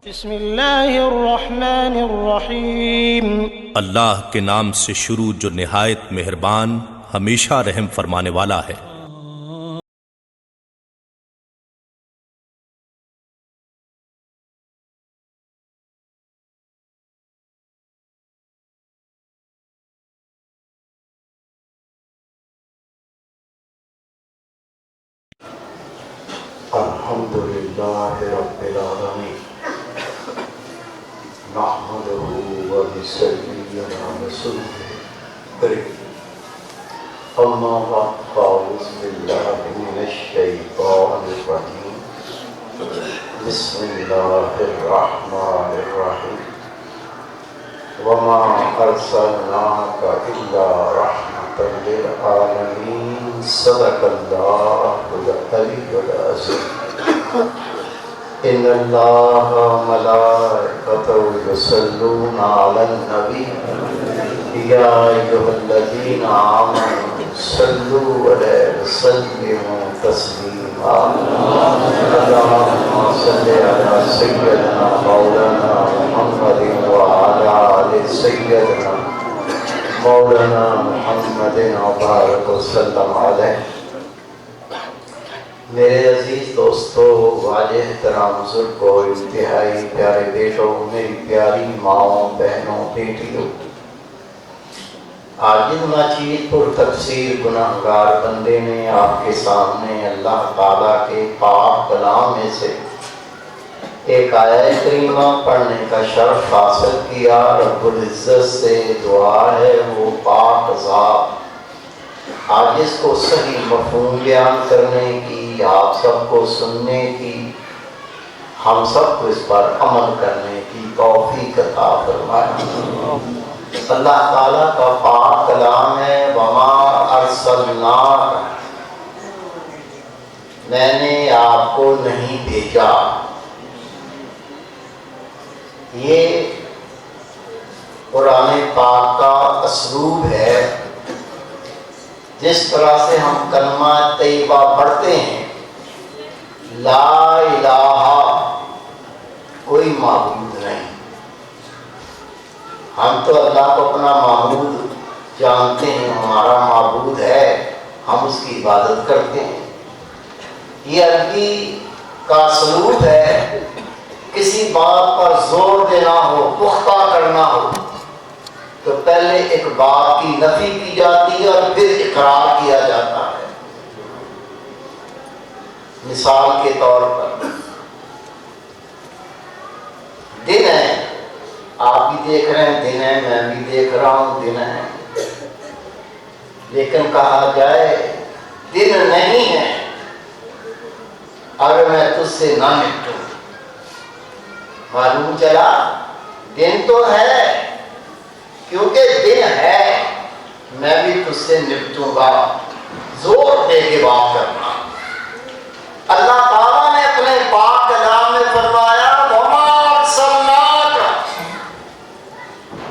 بسم اللہ الرحمن الرحیم۔ اللہ کے نام سے شروع جو نہایت مہربان ہمیشہ رحم فرمانے والا ہے۔ الحمدللہ رب العالمین نحمدہ و نصلی علی رسولہ الکریم اما بعد فاعوذ باللہ من الشیطان الرجیم بسم اللہ الرحمن الرحیم وما ارسلناک الا رحمۃ للعالمین صدق اللہ العلی العظیم۔ ان اللہ ملائکتہ یصلون علی النبی یا ایھا الذین آمنوا صلوا علیہ وسلموا تسلیما۔ اللہم صل علی سیدنا مولانا محمد وعلی آل سیدنا مولانا محمد وبارک وسلم علیہ۔ میرے عزیز دوستو، واجب احترام بزرگوں، انتہائی پیارے بیٹوں، میری پیاری ماؤں، بہنوں، بیٹیوں، آج ان ناچیز پر تفسیر گناہگار بندے نے آپ کے سامنے اللہ تعالیٰ کے پاک کلام میں سے ایک آیت کریمہ پڑھنے کا شرف حاصل کیا۔ رب العزت سے دعا ہے وہ پاک ذات آج اس کو صحیح مفہوم بیان کرنے کی، آپ سب کو سننے کی، ہم سب کو اس پر عمل کرنے کی توفیق عطا فرمائے۔ اللہ تعالیٰ کا پاک کلام ہے وما ارسلناک، میں نے آپ کو نہیں بھیجا۔ یہ قرآن پاک کا اسلوب ہے جس طرح سے ہم کلمہ طیبہ پڑھتے ہیں، لا الہ کوئی معبود نہیں۔ ہم تو اللہ کو اپنا معبود جانتے ہیں، ہمارا معبود ہے، ہم اس کی عبادت کرتے ہیں۔ یہ عربی کا اسلوب ہے، کسی بات پر زور دینا ہو، پختہ کرنا ہو تو پہلے ایک بات کی نفی کی جاتی ہے اور پھر اقرار کیا جاتا ہے۔ مثال کے طور پر دن ہے، آپ بھی دیکھ رہے ہیں دن ہے، میں بھی دیکھ رہا ہوں دن ہے، لیکن کہا جائے دن نہیں ہے اگر میں تجھ سے نہ نپٹوں، معلوم چلا دن تو ہے، کیونکہ دن ہے میں بھی تجھ سے نپٹوں گا، زور دے کے بات کرنا۔ اللہ تعالیٰ نے اپنے پاک کلام میں فرمایا وما ارسلناک،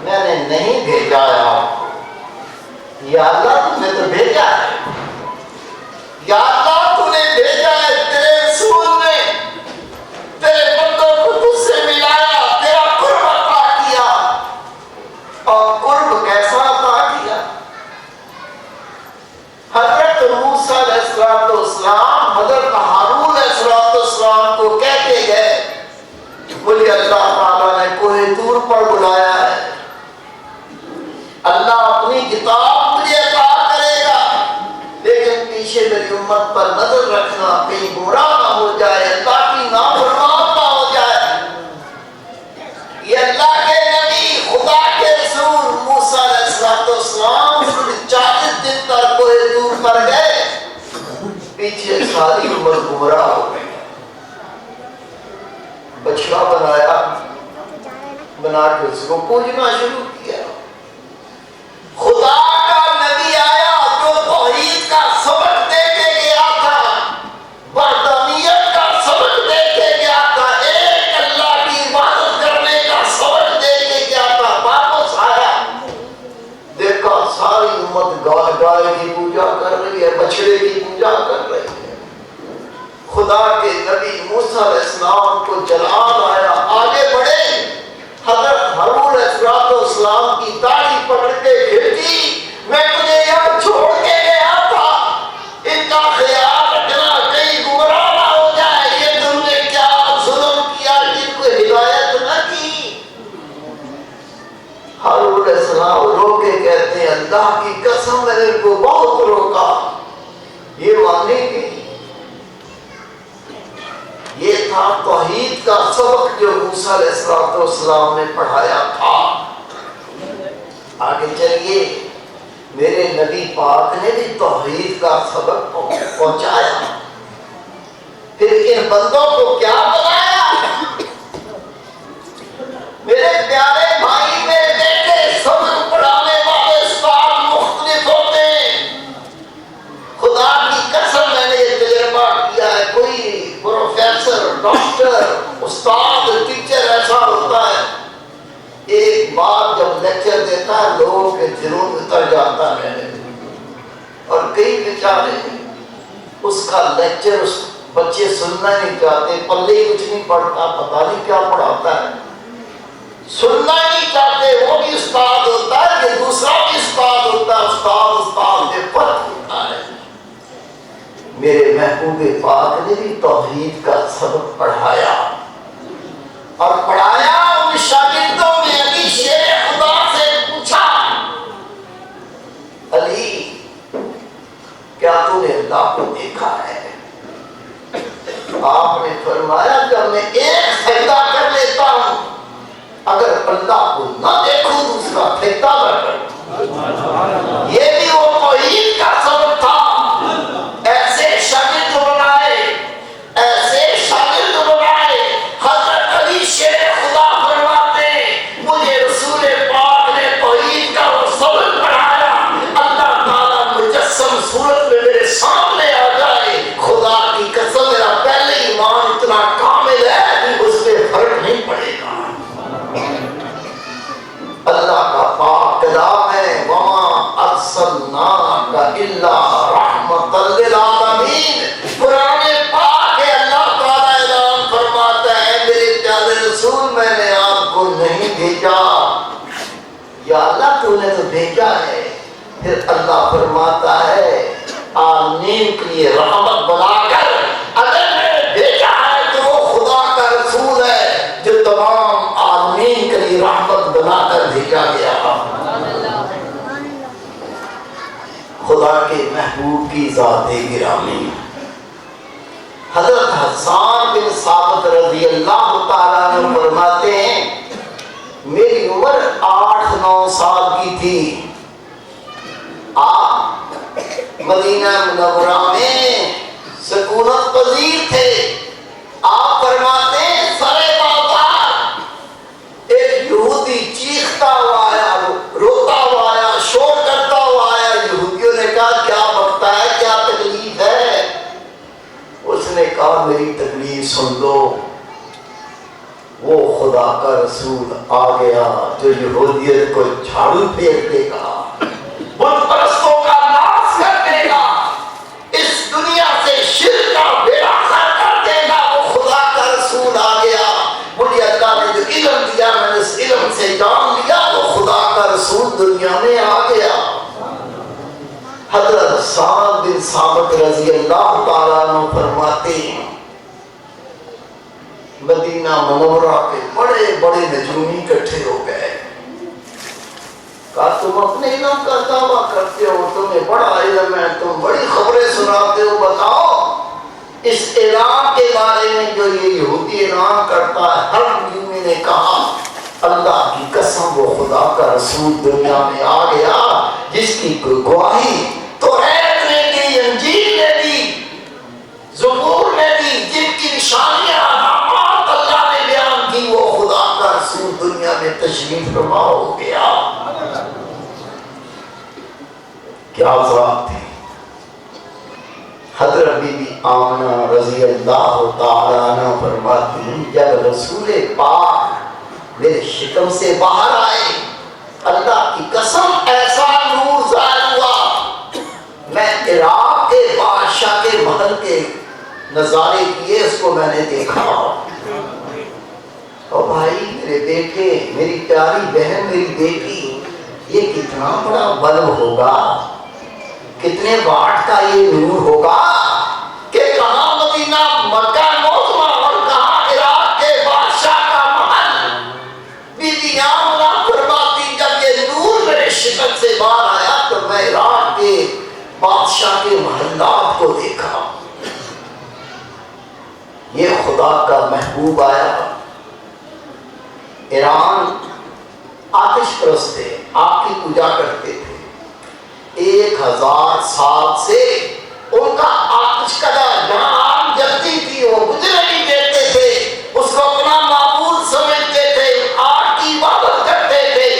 میں نے نہیں بھیجا ہے آپ کو۔ یا اللہ تم نے تو بھیجا ہے، یا اللہ تو نے بھیجا ہے، تیرے رسول نے تیرے بندوں کو تجھ سے ملایا، تیرا قرب عطا کیا، اور قرب کیسا عطا کیا؟ حضرت موسیٰ علیہ السلام حضرت ہارون علیہ السلام کو کہتے گئے، بولے اللہ تعالیٰ نے کوہ طور پر بلایا ہے، اللہ اپنی کتاب مجھے عطا کرے گا، لیکن پیچھے میری امت پر نظر رکھنا، کہیں گمراہ نہ ہو جائے، اللہ کی نافرمان نہ ہو جائے۔ یہ اللہ کے نبی، خدا کے رسول موسیٰ علیہ السلام 40 دن تک کوہ طور پر گئے، پیچھے ساری امت گمراہ ہو گئی۔ بچڑا بنایا، بنا کے اس کو پوجنا شروع کیا۔ خدا کا نبی آیا جو توحید کا سبق دے کے گیا تھا، وحدانیت کا سبق دے کے گیا تھا، ایک اللہ کی عبادت کرنے کا سبق دے کے گیا تھا، واپس آیا، دیکھا ساری امت گائے کی پوجا کر رہی ہے، بچڑے کی پوجا کر رہی ہے۔ خدا کے نبی موسیٰ علیہ السلام کو جلال آیا، آگے توحید کا سبق جو موسیٰ علیہ السلام نے پڑھایا تھا، آگے چلیے میرے نبی پاک نے بھی توحید کا سبق پہنچایا، پھر ان بندوں کو کیا بنایا؟ میرے پیارے بھائی میرے بیٹے، سبق پڑھانے والے استاد مختلف ہوتے ہیں۔ خدا کی قسم میں نے یہ تجربہ کیا ہے، کوئی پروفیسر، ڈاکٹر، استاد، ٹیچر ایسا ہوتا ہے، ایک بار جب لیکچر دیتا ہے لوگوں کے دلوں میں اتر جاتا ہے، اور کئی بیچارے اس کا لیکچر اس بچے سننا نہیں چاہتے، پلے کچھ نہیں پڑھتا، پتہ نہیں کیا پڑھاتا ہے، سننا نہیں چاہتے۔ وہ بھی استاد ہوتا ہے، یہ دوسرا بھی استاد ہوتا ہے، استاد میں فرق ہوتا ہے۔ میرے محبوب پاک نے بھی توحید کا سبق پڑھایا، اور پڑھایا ان شاگردوں میں علی شیر خدا سے پوچھا، علی کیا تو نے اللہ کو دیکھا ہے؟ آپ نے فرمایا جب میں ایک سجدہ کر لیتا ہوں، اگر اللہ کو نہ دیکھوں دوسرا سجدہ نہ کروں۔ یہ بھی وہ توحید کا سبق تھا۔ ایسے شاگرد بنائے، ایسے شاگرد بنائے۔ حضرت علی شیر خدا فرماتے ہیں مجھے رسول پاک نے توحید کا وہ سبق پڑھایا، اللہ تعالیٰ مجسم صورت میں میرے سامنے آ جائے، خدا کی قسم میرا پہلے ایمان اتنا کامل ہے اس پہ فرق نہیں پڑے گا۔ اللہ کا پاک کلام ہے، وَمَا أَرْسَلْنَاكَ إِلَّا رَحْمَةً لِلْعَالَمِينَ۔ قرآن پاک ہے، اللہ تعالیٰ اعلان فرماتا ہے میرے پیارے رسول میں نے آپ کو نہیں بھیجا، یا اللہ تو نے تو بھیجا ہے۔ پھر اللہ فرماتا ہے عالمین کے لیے رحمت بنا کر، اگر میں نے بھیجا ہے تو وہ خدا کا رسول ہے جو تمام عالمین کے لیے رحمت بنا کر بھیجا گیا۔ خدا کے محبوب کی ذات گرامی حضرت حسان بن ثابت رضی اللہ تعالیٰ عنہ فرماتے ہیں میری عمر 8-9 سال کی تھی، آپ مدینہ منورہ میں سکونت پذیر تھے۔ آپ فرماتے ہیں سرے بازار ایک یہودی چیختا ہوا آیا، روتا ہوا آیا، شور کرتا ہوا آیا۔ یہودیوں نے کہا کیا بکتا ہے، کیا تکلیف ہے؟ اس نے کہا میری تکلیف سن لو، وہ خدا کا رسول آ گیا جو یہودیت کو جھاڑو پھینک دے گا، بت پرستوں کا ناش کر دے گا، اس دنیا سے شرک کا بیڑا غرق کر دے گا۔ وہ خدا کا رسول آ گیا، مجھے اللہ نے جو علم دیا میں نے اس علم سے جان لیا، وہ خدا کا رسول دنیا میں آ گیا۔ حضرت حسان بن ثابت رضی اللہ تعالیٰ عنہ فرماتے ہیں مدینہ منورہ کے بڑے بڑے نجومی اکٹھے ہو گئے، کہا تم اپنے علم کا دعویٰ کرتے ہو، تمہیں بڑا علم ہے، تم بڑی خبریں سناتے ہو، بتاؤ اس اعلان کے بارے میں جو یہ یہودی اعلان کرتا ہے۔ ہر نجومی نے کہا اللہ کی قسم وہ خدا کا رسول دنیا میں آ گیا جس کی گواہی توریت نے دی، انجیل نے دی، زبور نے دی، جن کی نشانیاں علامات اللہ نے بیان کی، وہ خدا کا رسول دنیا میں تشریف فرما ہو گیا۔ کیا ذات تھی حضرت بی بی آمنہ رضی اللہ تعالیٰ عنہ فرماتی ہیں جب رسول پاک میرے شکم سے باہر آئے، اللہ کی قسم ایسا نور ظاہر ہوا، میں عراق کے بادشاہ کے محل کے نظارے کیے، اس کو میں نے دیکھا۔ اور بھائی میرے بیٹے، میری پیاری بہن، میری بیٹی، یہ کتنا بڑا بلب ہوگا، کتنے واٹ کا یہ نور ہوگا کہ کہاں مدینہ مکہ معظمہ اور کہاں عراق کے بادشاہ کا محل۔ بی بی آمنہ فرماتی جب یہ نور میرے شکم سے باہر آیا تو میں عراق کے بادشاہ کے محلات کو دیکھا۔ یہ خدا پاک کا محبوب آیا. ایران آتش پرست تھے، آگ کی پوجا کرتے تھے. 1000 سال سے ان کا آتش کدا جہاں آگ جلتی تھی وہ بجھنے نہیں دیتے تھے، اس کو اپنا معبود سمجھتے تھے، آگ کی عبادت کرتے تھے.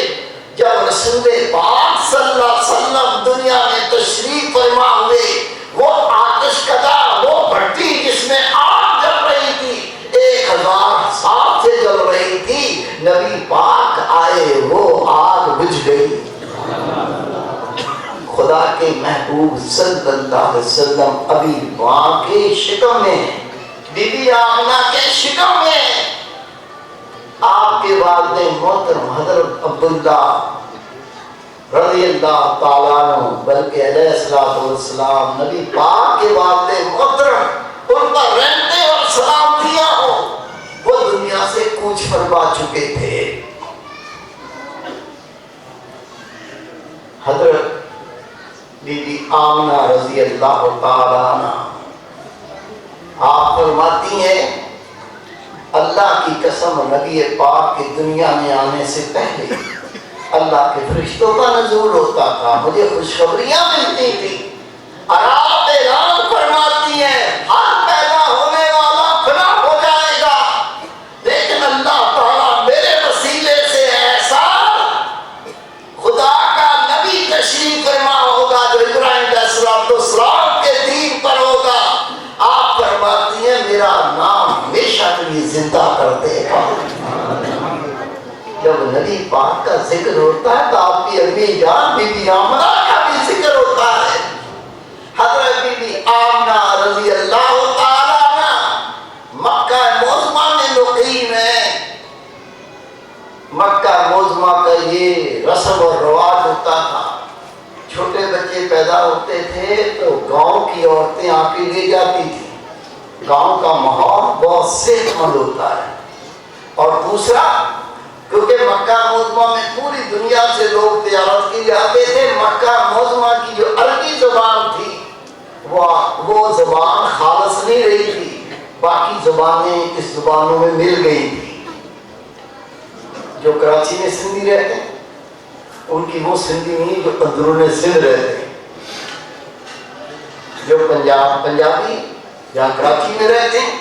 جب رسول پاک صلی اللہ علیہ وسلم دنیا میں تشریف فرما ہوئے، وہ آتش کدا، وہ بھٹی جس میں آگ جل رہی تھی، 1000 سال سے جل رہی تھی، نبی پاک آئے وہ آگ بجھ گئی. خدا کے محبوب صلی اللہ علیہ وسلم ابھی ماں کے شکم میں، بی بی آمنہ کے شکم میں. آپ کے والد محترم حضرت عبداللہ رضی اللہ تعالیٰ عنہ، بلکہ علیہ الصلوۃ والسلام نبی پاک کے والد محترم، ان پر رحمتیں اور سلامتیاں ہوں، وہ دنیا سے کوچ فرما چکے تھے. حضرت بی بی آمنہ رضی اللہ تعالیٰ عنہ آپ فرماتی ہیں اللہ کی قسم نبی پاک کی دنیا میں آنے سے پہلے اللہ کے فرشتوں کا نزول ہوتا تھا، مجھے خوشخبریاں ملتی تھی. اور آپ اعلان فرماتی ہیں ہر پیدا ہونے والا فنا ہو جائے گا، لیکن اللہ تعالیٰ میرے وسیلے سے ایسا خدا کا نبی تشریف فرما ہوگا جو ابراہیم علیہ السلام کے دین پر ہوگا. آپ فرماتی ہیں میرا نام ہمیشہ کے لیے زندہ کر دے گا. جب نبی پاک کا ذکر ہوتا ہے تو آپ کی امی جان بی بی آمنہ کا بھی ذکر ہوتا ہے. حضرت بی بی آمنہ رضی اللہ تعالیٰ عنہ مکہ معظمہ میں مقیم ہے. مکہ معظمہ کا یہ رسم اور رواج ہوتا تھا، چھوٹے بچے پیدا ہوتے تھے تو گاؤں کی عورتیں آ کے لے جاتی تھیں. گاؤں کا ماحول بہت صحت مند ہوتا ہے. اور دوسرا کیونکہ مکہ معظمہ میں پوری دنیا سے لوگ تجارت کے لیے آتے تھے، مکہ معظمہ کی جو عربی زبان تھی وہ زبان خالص نہیں رہی تھی، باقی زبانیں اس زبانوں میں مل گئی تھی. جو کراچی میں سندھی رہتے ہیں ان کی وہ سندھی نہیں جو اندرون سندھ رہتے ہیں. جو پنجابی جہاں کراچی میں رہتے ہیں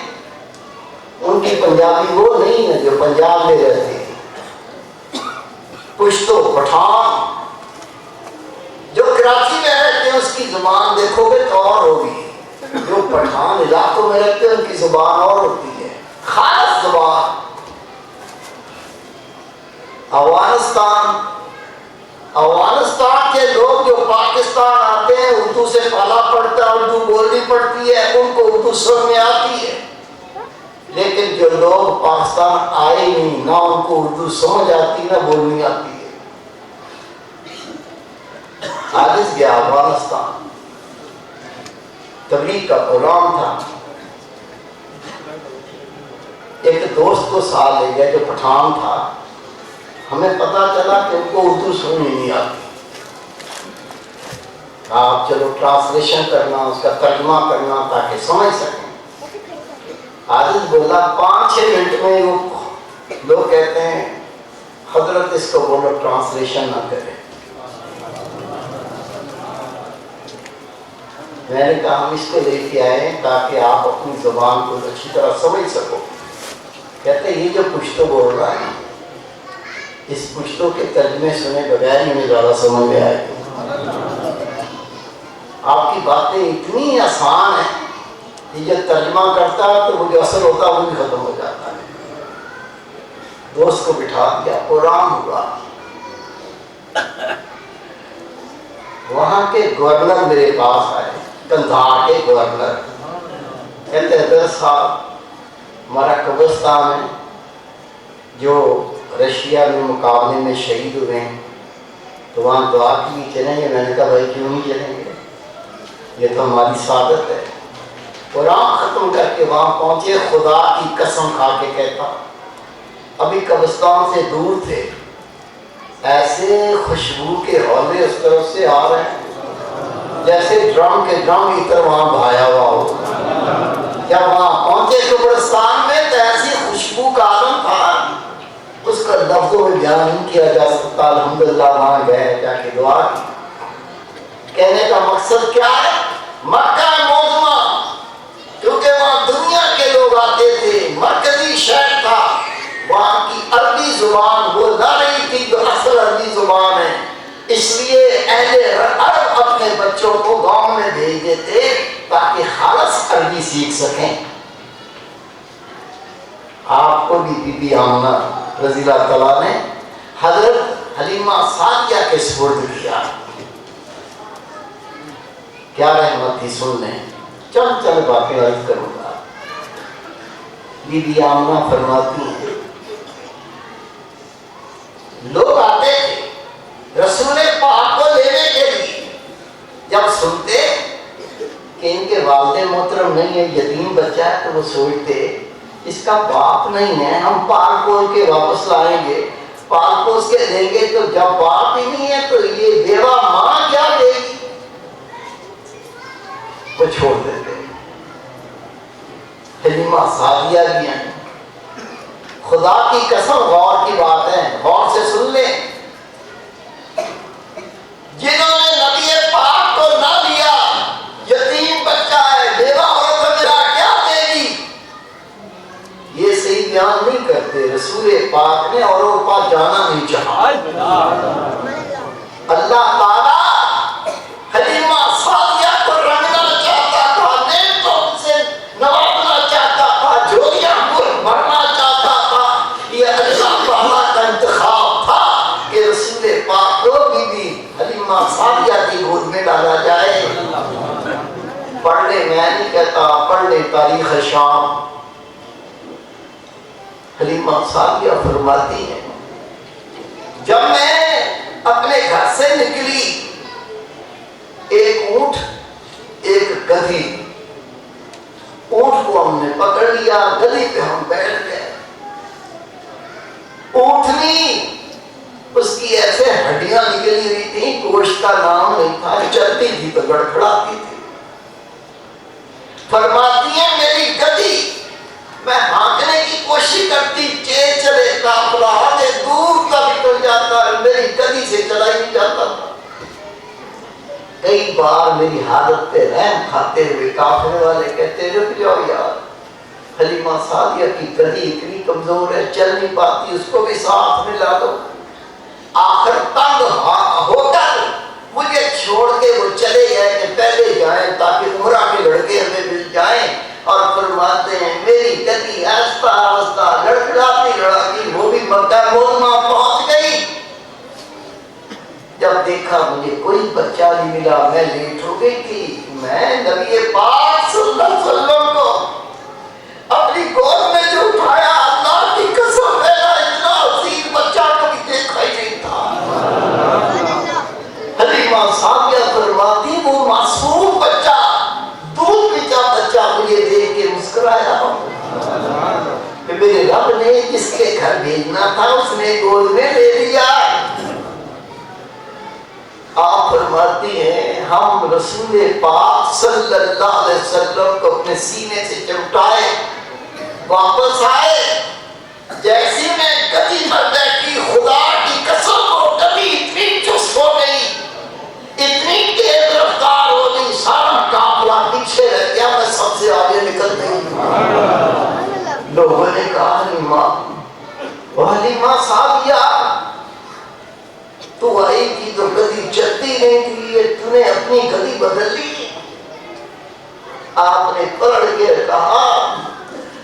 ان کی پنجابی وہ نہیں ہے جو پنجاب میں رہتے ہیں. پشتو پٹھان جو کراچی میں رہتے ہیں اس کی زبان دیکھو گے تو اور ہوگی. جو پٹھان علاقوں میں رہتے ہیں ان کی زبان اور ہوتی ہے، خاص زبان. افغانستان کے لوگ جو پاکستان آتے ہیں اردو سے پالا پڑتا ہے، اردو بولنی پڑتی ہے، ان کو اردو سمجھ میں آتی ہے. لیکن جو لوگ پاکستان آئے نہیں، نہ ان کو اردو سمجھ آتی نہ بولنی آتی ہے. عاجز گیا افغانستان، تبلیغ کا پروگرام تھا. ایک دوست کو ساتھ لے گیا جو پٹھان تھا. ہمیں پتا چلا کہ ان کو اردو سمجھ نہیں آتی. آپ چلو ٹرانسلیشن کرنا، اس کا ترجمہ کرنا تاکہ سمجھ سکیں. عاجز بولا 5-6 منٹ میں وہ لوگ کہتے ہیں حضرت اس کو بولو ٹرانسلیشن نہ کرے. میں نے کہا ہم اس کو لے کے آئے تاکہ آپ اپنی زبان کو اچھی طرح سمجھ سکو. کہتے ہیں یہ جو پشتو بول رہا ہے اس پشتو کے ترجمے سنے بغیر ہی ہمیں زیادہ سمجھ میں آئے. آپ کی باتیں اتنی آسان ہیں کہ جب ترجمہ کرتا ہے تو وہ جو اثر ہوتا ہے وہ بھی ختم ہو جاتا ہے. دوست کو بٹھا دیا، پروگرام ہوا. وہاں کے گورنر میرے پاس آئے، کندھار کے گورنر. کہتے حضرت صاحب ہمارا قبرستان ہے جو رشیا میں مقابلے میں شہید ہوئے ہیں تو وہاں دعا کے لیے چلیں گے. میں نے کہا بھائی کیوں نہیں چلیں گے، یہ تو ہماری سعادت ہے. قرآن ختم کر کے وہاں پہنچے. خدا کی قسم کھا کے کہتا ابھی قبرستان سے دور تھے، ایسے خوشبو کے ہولے اس طرف سے آ رہے ہیں جیسے ڈرم کے ڈرم ادھر وہاں بہایا ہوا ہو. جب وہاں پہنچے قبرستان میں تو خوشبو کا عالم تھا، اس کا لفظوں میں بیان نہیں کیا جا سکتا۔ الحمدللہ وہاں گئے، جا کے دعا کی۔ کہنے کا مقصد کیا ہے؟ مکہ معظمہ کیونکہ وہاں دنیا کے لوگ آتے تھے، مرکزی شہر تھا، وہاں کی عربی زبان وہ نہ رہی تھی جو اصل عربی زبان ہے، اس لیے اہل عرب اپنے بچوں کو گاؤں میں بھیج دیتے تاکہ خالص عربی سیکھ سکیں۔ آپ کو بھی بی بی آمنہ رضی اللہ تعالیٰ نے حضرت حلیمہ سعدیہ کے سپرد کیا۔ کیا رحمت تھی، سن لیں، چند باتیں عرض کروں گا۔ بی بی آمنہ فرماتی ہیں لوگ آتے تھے رسول پاک کو لینے کے لیے، جب سنتے کہ ان کے والد محترم نہیں ہے، یتیم بچہ ہے، تو وہ سوچتے اس کا باپ نہیں ہے، ہم پال پوس کے واپس لائیں گے، پال پوس کے دیں گے، تو جب باپ ہی نہیں ہے تو یہ بیوہ ماں کیا دے گی، وہ چھوڑ دیتے۔ حلیمہ سعدیہ بھی ہیں، خدا کی قسم غور کی بات ہے، غور سے سن لیں، جنہوں نے نبی پاک کو نہ لیا، یتیم بچہ ہے، بیوہ عورت میرا کیا دے گی، یہ صحیح بیان نہیں کرتے۔ رسول پاک نے اوروں کا جانا نہیں چاہا۔ اللہ تعالیٰ حلیمہ سعدیہ کو رنگنا چاہتا تھا، نعمتوں سے نوازنا چاہتا تھا، جھولیاں بھرنا چاہتا تھا۔ یہ اللہ تعالیٰ کا انتخاب تھا کہ رسول پاک کو بی بی حلیمہ سعدیہ کی گود میں ڈالا جائے۔ پڑھ لے، میں نہیں کہتا، پڑھ لے تاریخ شام۔ حلیمہ سعدیہ فرماتی ہے جب میں اپنے گھر سے نکلی، ایک اونٹ ایک گدھی، اونٹ کو ہم نے پکڑ لیا، گدھی پہ ہم بیٹھ گئے۔ اونٹنی اس کی ایسے ہڈیاں نکلی ہوئی تھیں، گوشت کا نام نہیں تھا، چلتی تھی تو گڑکھڑاتی تھی۔ فرماتی ہے میری گدھی، میں ہانکنے کی کوشش کرتی، چلے قافلہ آگے دور تک نکل جاتا، میری گدھی سے چلا ہی نہیں جاتا تھا۔ کئی بار میری حالت پہ رحم کھاتے ہوئے قافلے والے کہتے رک جاؤ یار، حلیمہ سعدیہ کی گدھی اتنی کمزور ہے، چل نہیں پاتی، اس کو بھی ساتھ میں لا دو۔ آخر تنگ ہو کر مجھے چھوڑ کے وہ چلے گئے کہ پہلے جائیں تاکہ عمرہ کے لڑکے ہمیں مل جائیں، اور فرماتے ہیں میری گدھی آہستہ آہستہ لڑکھڑاتی لڑاتی وہ بھی مکہ معظمہ پہنچ گئی۔ جب دیکھا مجھے کوئی بچہ نہیں ملا، میں لیٹ ہو گئی تھی، میں نبی پاک صلی اللہ علیہ وسلم کو اپنی گود میں جو اٹھایا، اللہ کی قسم میرا اتنا عظیم بچہ کبھی دیکھا ہی نہیں تھا۔ حلیمہ سعدیہ فرماتی وہ معصوم بچہ، دودھ پیتا بچہ مجھے دیکھ کے مسکرایا کہ میرے رب نے جس کے گھر بھیجنا تھا اس نے گود میں لے لیا۔ آپ فرماتی ہیں ہم رسول پاک صلی اللہ علیہ وسلم کو اپنے سینے سے چمٹائے، واپس آئے، جیسی میں گدھی پر بیٹھی، خدا کی قسم وہ گدھی اتنی چست ہو گئی، اتنی تیز رفتار ہو گئی، سارا قافلہ پیچھے رہ گیا، میں سب سے آگے نکل گئی۔ لوگوں نے کہا حلیمہ سعدیہ تو آئی تھی تو گدھی چلتی نہیں تھی، تو نے اپنی گدھی بدل لی۔ آپ نے پلٹ کے کہا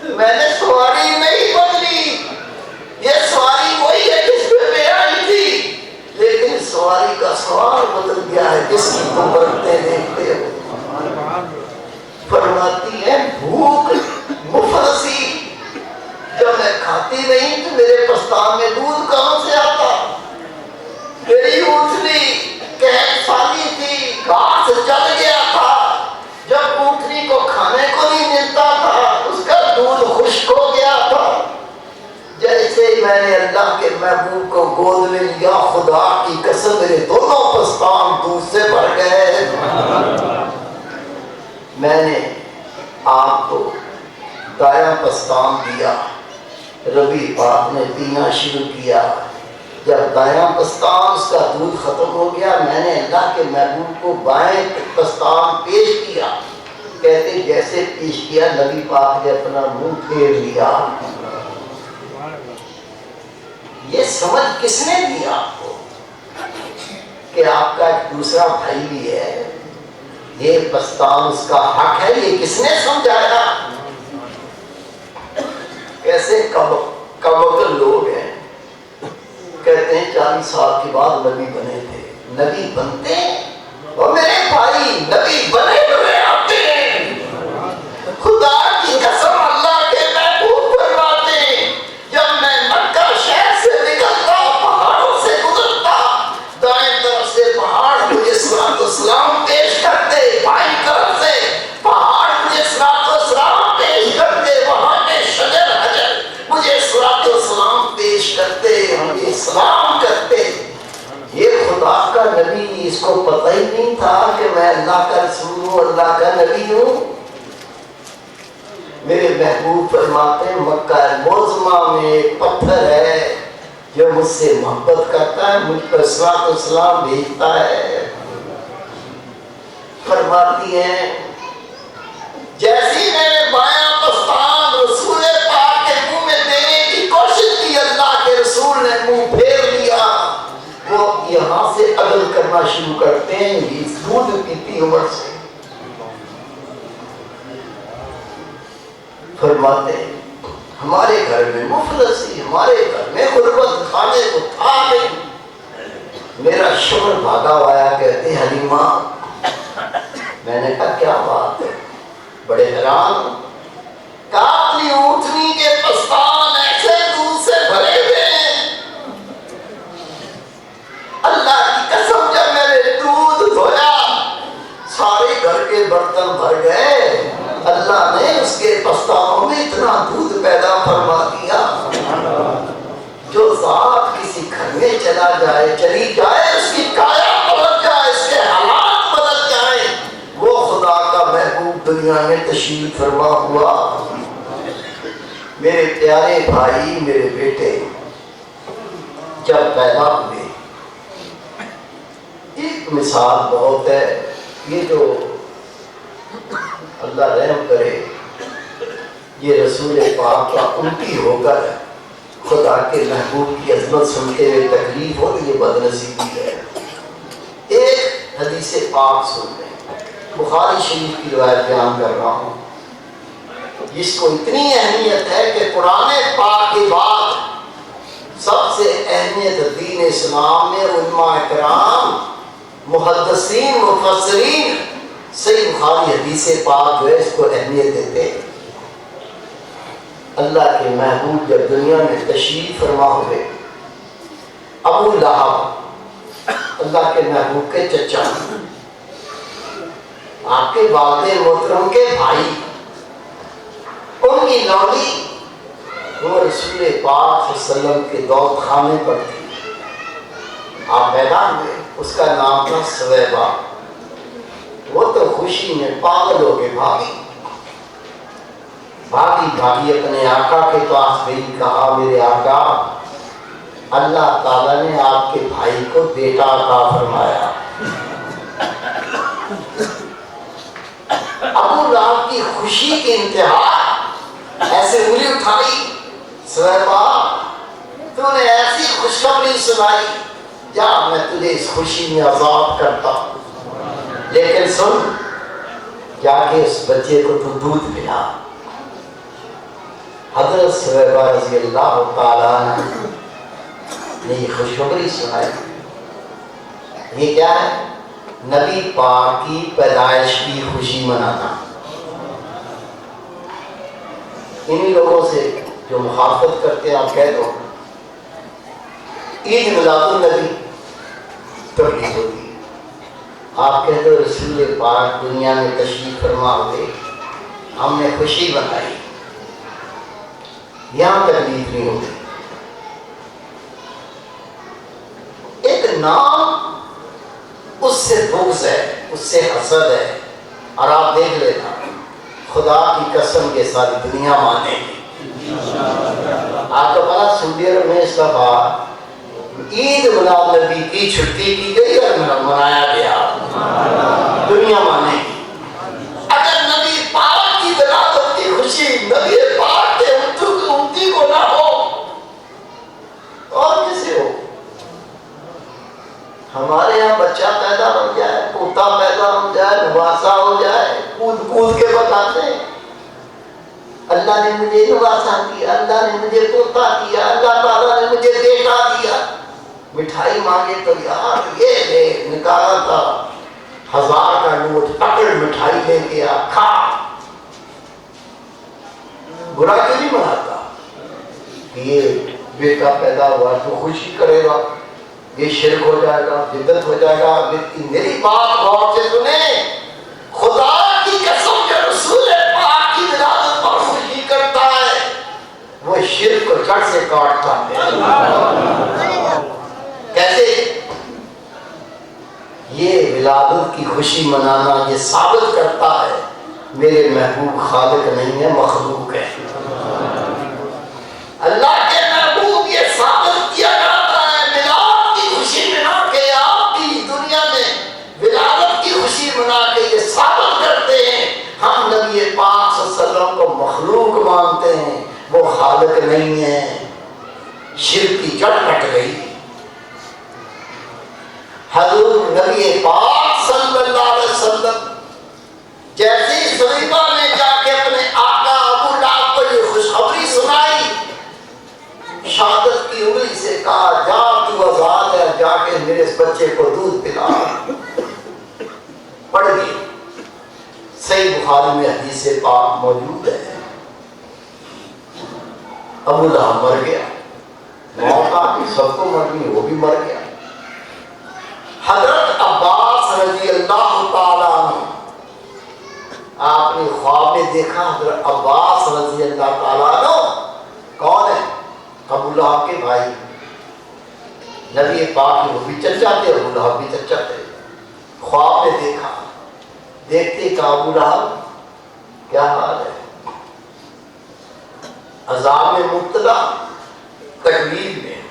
میں نے سواری نہیں بدلی، یہ سواری وہی ہے جس پہ میں آئی تھی، لیکن سواری کا سوار بدل گیا ہے جس کی تم برتنے دیکھتے ہو۔ فرماتی ہے بھوک مفلسی، جب میں کھاتی نہیں تو میرے پستان میں دودھ کہاں سے آتا، میری اونٹنی قحط سالی تھی، گھاس جل گیا تھا، جب اونٹنی کو کھانے کو نہیں ملتا تھا اس کا دودھ خشک ہو گیا تھا۔ جیسے میں نے اللہ کے محبوب کو گود میں لیا، خدا کی قسم میرے دونوں پستان دودھ سے بھر گئے۔ میں نے آپ کو دایاں پستان دیا، ربی پاک نے پینا شروع کیا. جب دایاں پستان اس کا دودھ ختم ہو گیا، میں نے اللہ کے محبوب کو بائیں پستان پیش کیا. کہتے جیسے پیش کیا نبی پاک نے اپنا منہ پھیر لیا. یہ سمجھ کس نے دیا آپ کو کہ آپ کا ایک دوسرا بھائی بھی ہے، یہ پستان اس کا حق ہے؟ یہ کس نے سمجھایا؟ کیسے کم لوگ ہیں. کہتے ہیں 40 سال کے بعد نبی بنے تھے. نبی بنتے ہیں اور میرے بھائی نبی بنے ہوئے آتے ہیں. خدا کی قسم اللہ کے محبوب فرماتے ہیں جب میں مکہ شہر سے نکلتا پہاڑوں سے گزرتا، دائیں طرف سے پہاڑ مجھے صلوات و سلام پیش کرتے، بائیں طرف سے پہاڑ مجھے صلوات و سلام پیش کرتے، وہاں کے شجر حجر مجھے صلوات و سلام پیش کرتے، مجھے سلام کرتے. یہ خدا کا نبی، اس کو پتہ ہی نہیں تھا کہ میں اللہ کا رسول ہوں، اللہ کا نبی ہوں. میرے محبوب فرماتے ہیں مکہ المعظمہ میں ایک پتھر ہے جو مجھ سے محبت کرتا ہے، مجھ پر صلوات و سلام بھیجتا ہے. فرماتی ہیں جیسی میں نے بایاں پستان رسول پاک کے منہ میں دینے کی کوشش کی، اللہ کے رسول نے منہ پھیر لیا. وہ یہاں سے عدل کرنا شروع کرتے ہیں. یہ دودھ پیتی عمر سے. فرماتے ہیں ہمارے گھر میں مفلسی، ہمارے گھر میں غربت، کھانے کو تھا نہیں. میرا شوہر بھاگا ہوا کہتے حلیمہ، میں نے کہا کیا بات ہے؟ بڑے حیران. کاپلی اونٹنی کے پستان ایسے دودھ سے بھرے ہوئے ہیں. اللہ کی قسم جب میں نے دودھ دھویا سارے گھر کے برتن بھر گئے. اللہ نے اس کے پستانوں میں اتنا دودھ پیدا فرما دیا. جو ذات کسی گھر میں چلا جائے، چلی جائے، اس کی کایا بدل جائے، اس کے حالات بدل جائے، وہ خدا کا محبوب دنیا میں تشریف فرما ہوا. میرے پیارے بھائی، میرے بیٹے جب پیدا ہوئے، ایک مثال بہت ہے. یہ جو اللہ رحم کرے، یہ رسول پاک کا امتی ہو کر خدا کے محبوب کی عظمت سنتے ہوئے تکلیف ہو، یہ بدنصیبی ہے. ایک حدیث پاک سن لیں، بخاری شریف کی روایت بیان کر رہا ہوں، جس کو اتنی اہمیت ہے کہ قرآن پاک کے بعد سب سے اہمیت دین اسلام میں علماء کرام، محدثین، مفسرین صحیح بخاری حدیث پاک جو ہے اس کو اہمیت دیتے. اللہ کے محبوب جب دنیا میں تشریف فرما ہوئے، ابو لہب اللہ کے محبوب کے چچا، آپ کے والد محترم کے بھائی، ان کی لولی وہ رسول پاک صلی اللہ علیہ وسلم کے دعوت خانے پر تھی. آپ پیدا ہوئے، اس کا نام تھا سویبہ. وہ تو خوشی میں پاگل ہو کے بھاگی اپنے آقا کے پاس گئی. کہا میرے آقا، اللہ تعالیٰ نے آپ کے بھائی کو بیٹا عطا فرمایا. ابو لہب کی خوشی کی انتہا، ایسے انگلی اٹھائی، سویبہ تو نے ایسی خوشخبری سنائی، جا میں تجھے اس خوشی میں عذاب کرتا ہوں، لیکن سن، جا کے اس بچے کو تو دودھ پلا. حضرت سویبہ رضی اللہ تعالیٰ نے یہ خوشخبری سنائی. یہ کیا ہے؟ نبی پاک کی پیدائش کی خوشی منانا. انہی لوگوں سے جو مخالفت کرتے ہیں آپ کہہ دو عید میلاد النبی تبلیغ ہوتی ہے. آپ کہہ دو رسول پاک دنیا میں تشریف فرما ہوئے، ہم نے خوشی بنائی، یہاں تکلیف نہیں ہوتی. ایک نام اس سے بغض ہے، اس سے حسد ہے. اور آپ دیکھ لینا، خدا کی قسم کے ساتھ دنیا مانے گی. تعالیٰ سعودی عرب میں اس دفعہ عید میلاد نبی کی چھٹی کی گئی اور منایا گیا، دنیا مانے گی۔ اگر نبی پاک کی ولادت کی خوشی نبی پاک کے امتی کو نہ ہو اور کسے ہو؟ ہمارے یہاں بچہ پیدا ہو جائے، پوتا پیدا ہو جائے، نواسا ہو جائے، کود کود کے بتاتے ہیں اللہ نے مجھے نواسا کیا، اللہ نے مجھے پوتا کیا، اللہ تعالیٰ نے مجھے بیٹا دیا۔ مٹھائی مانگے تو یار یہ لے، نکالا تھا 1000 کا نوٹ، پکڑ مٹھائی لے گیا، کھا۔ برا کیوں نہیں مناتا؟ یہ بیٹا پیدا ہوا تو خوشی کرے گا، یہ شرک ہو جائے گا، بدعت ہو جائے گا۔ میری بات غور سے سنیں، خدا کی قسم جو رسول پاک کی ولادت پر خوشی کرتا ہے وہ شرک کو جڑ سے کاٹتا ہے۔ کیسے؟ یہ ولادت کی خوشی منانا یہ ثابت کرتا ہے میرے محبوب خالق نہیں ہے، مخلوق ہے۔ اللہ کے محبوب یہ ثابت کیا جاتا ہے ولادت کی خوشی منا کے، آپ کی دنیا میں ولادت کی خوشی منا کے یہ ثابت کرتے ہیں ہم نبی پاک صلی اللہ علیہ وسلم کو مخلوق مانتے ہیں، وہ خالق نہیں ہے۔ شرک کی جڑ کٹ گئی۔ حضور نبی پاک صلی اللہ علیہ وسلم جیسی ضریبہ میں جا کے اپنے آقا ابو لہب کو یہ خوشخبری سنائی، شہادت کی انگلی سے کہا جا تو آزاد ہے، جا کے میرے اس بچے کو دودھ پلا۔ پڑھ گئی، صحیح بخاری میں حدیث پاک موجود ہے۔ ابو لہب مر گیا، موت آ گئی، سب کو مر گئی، وہ بھی مر گیا۔ حضرت عباس رضی اللہ تعالیٰ عنہ، آپ نے خواب میں دیکھا حضرت عباس رضی اللہ تعالیٰ عنہ کون ہے؟ ابو لہب کے بھائی، نبی پاک وہ بھی چچا تھے، ابو لہب بھی چچا تھے۔ خواب میں دیکھا، دیکھتے کہ ابو لہب کیا حال ہے، عذاب میں مبتلا، تکلیف میں۔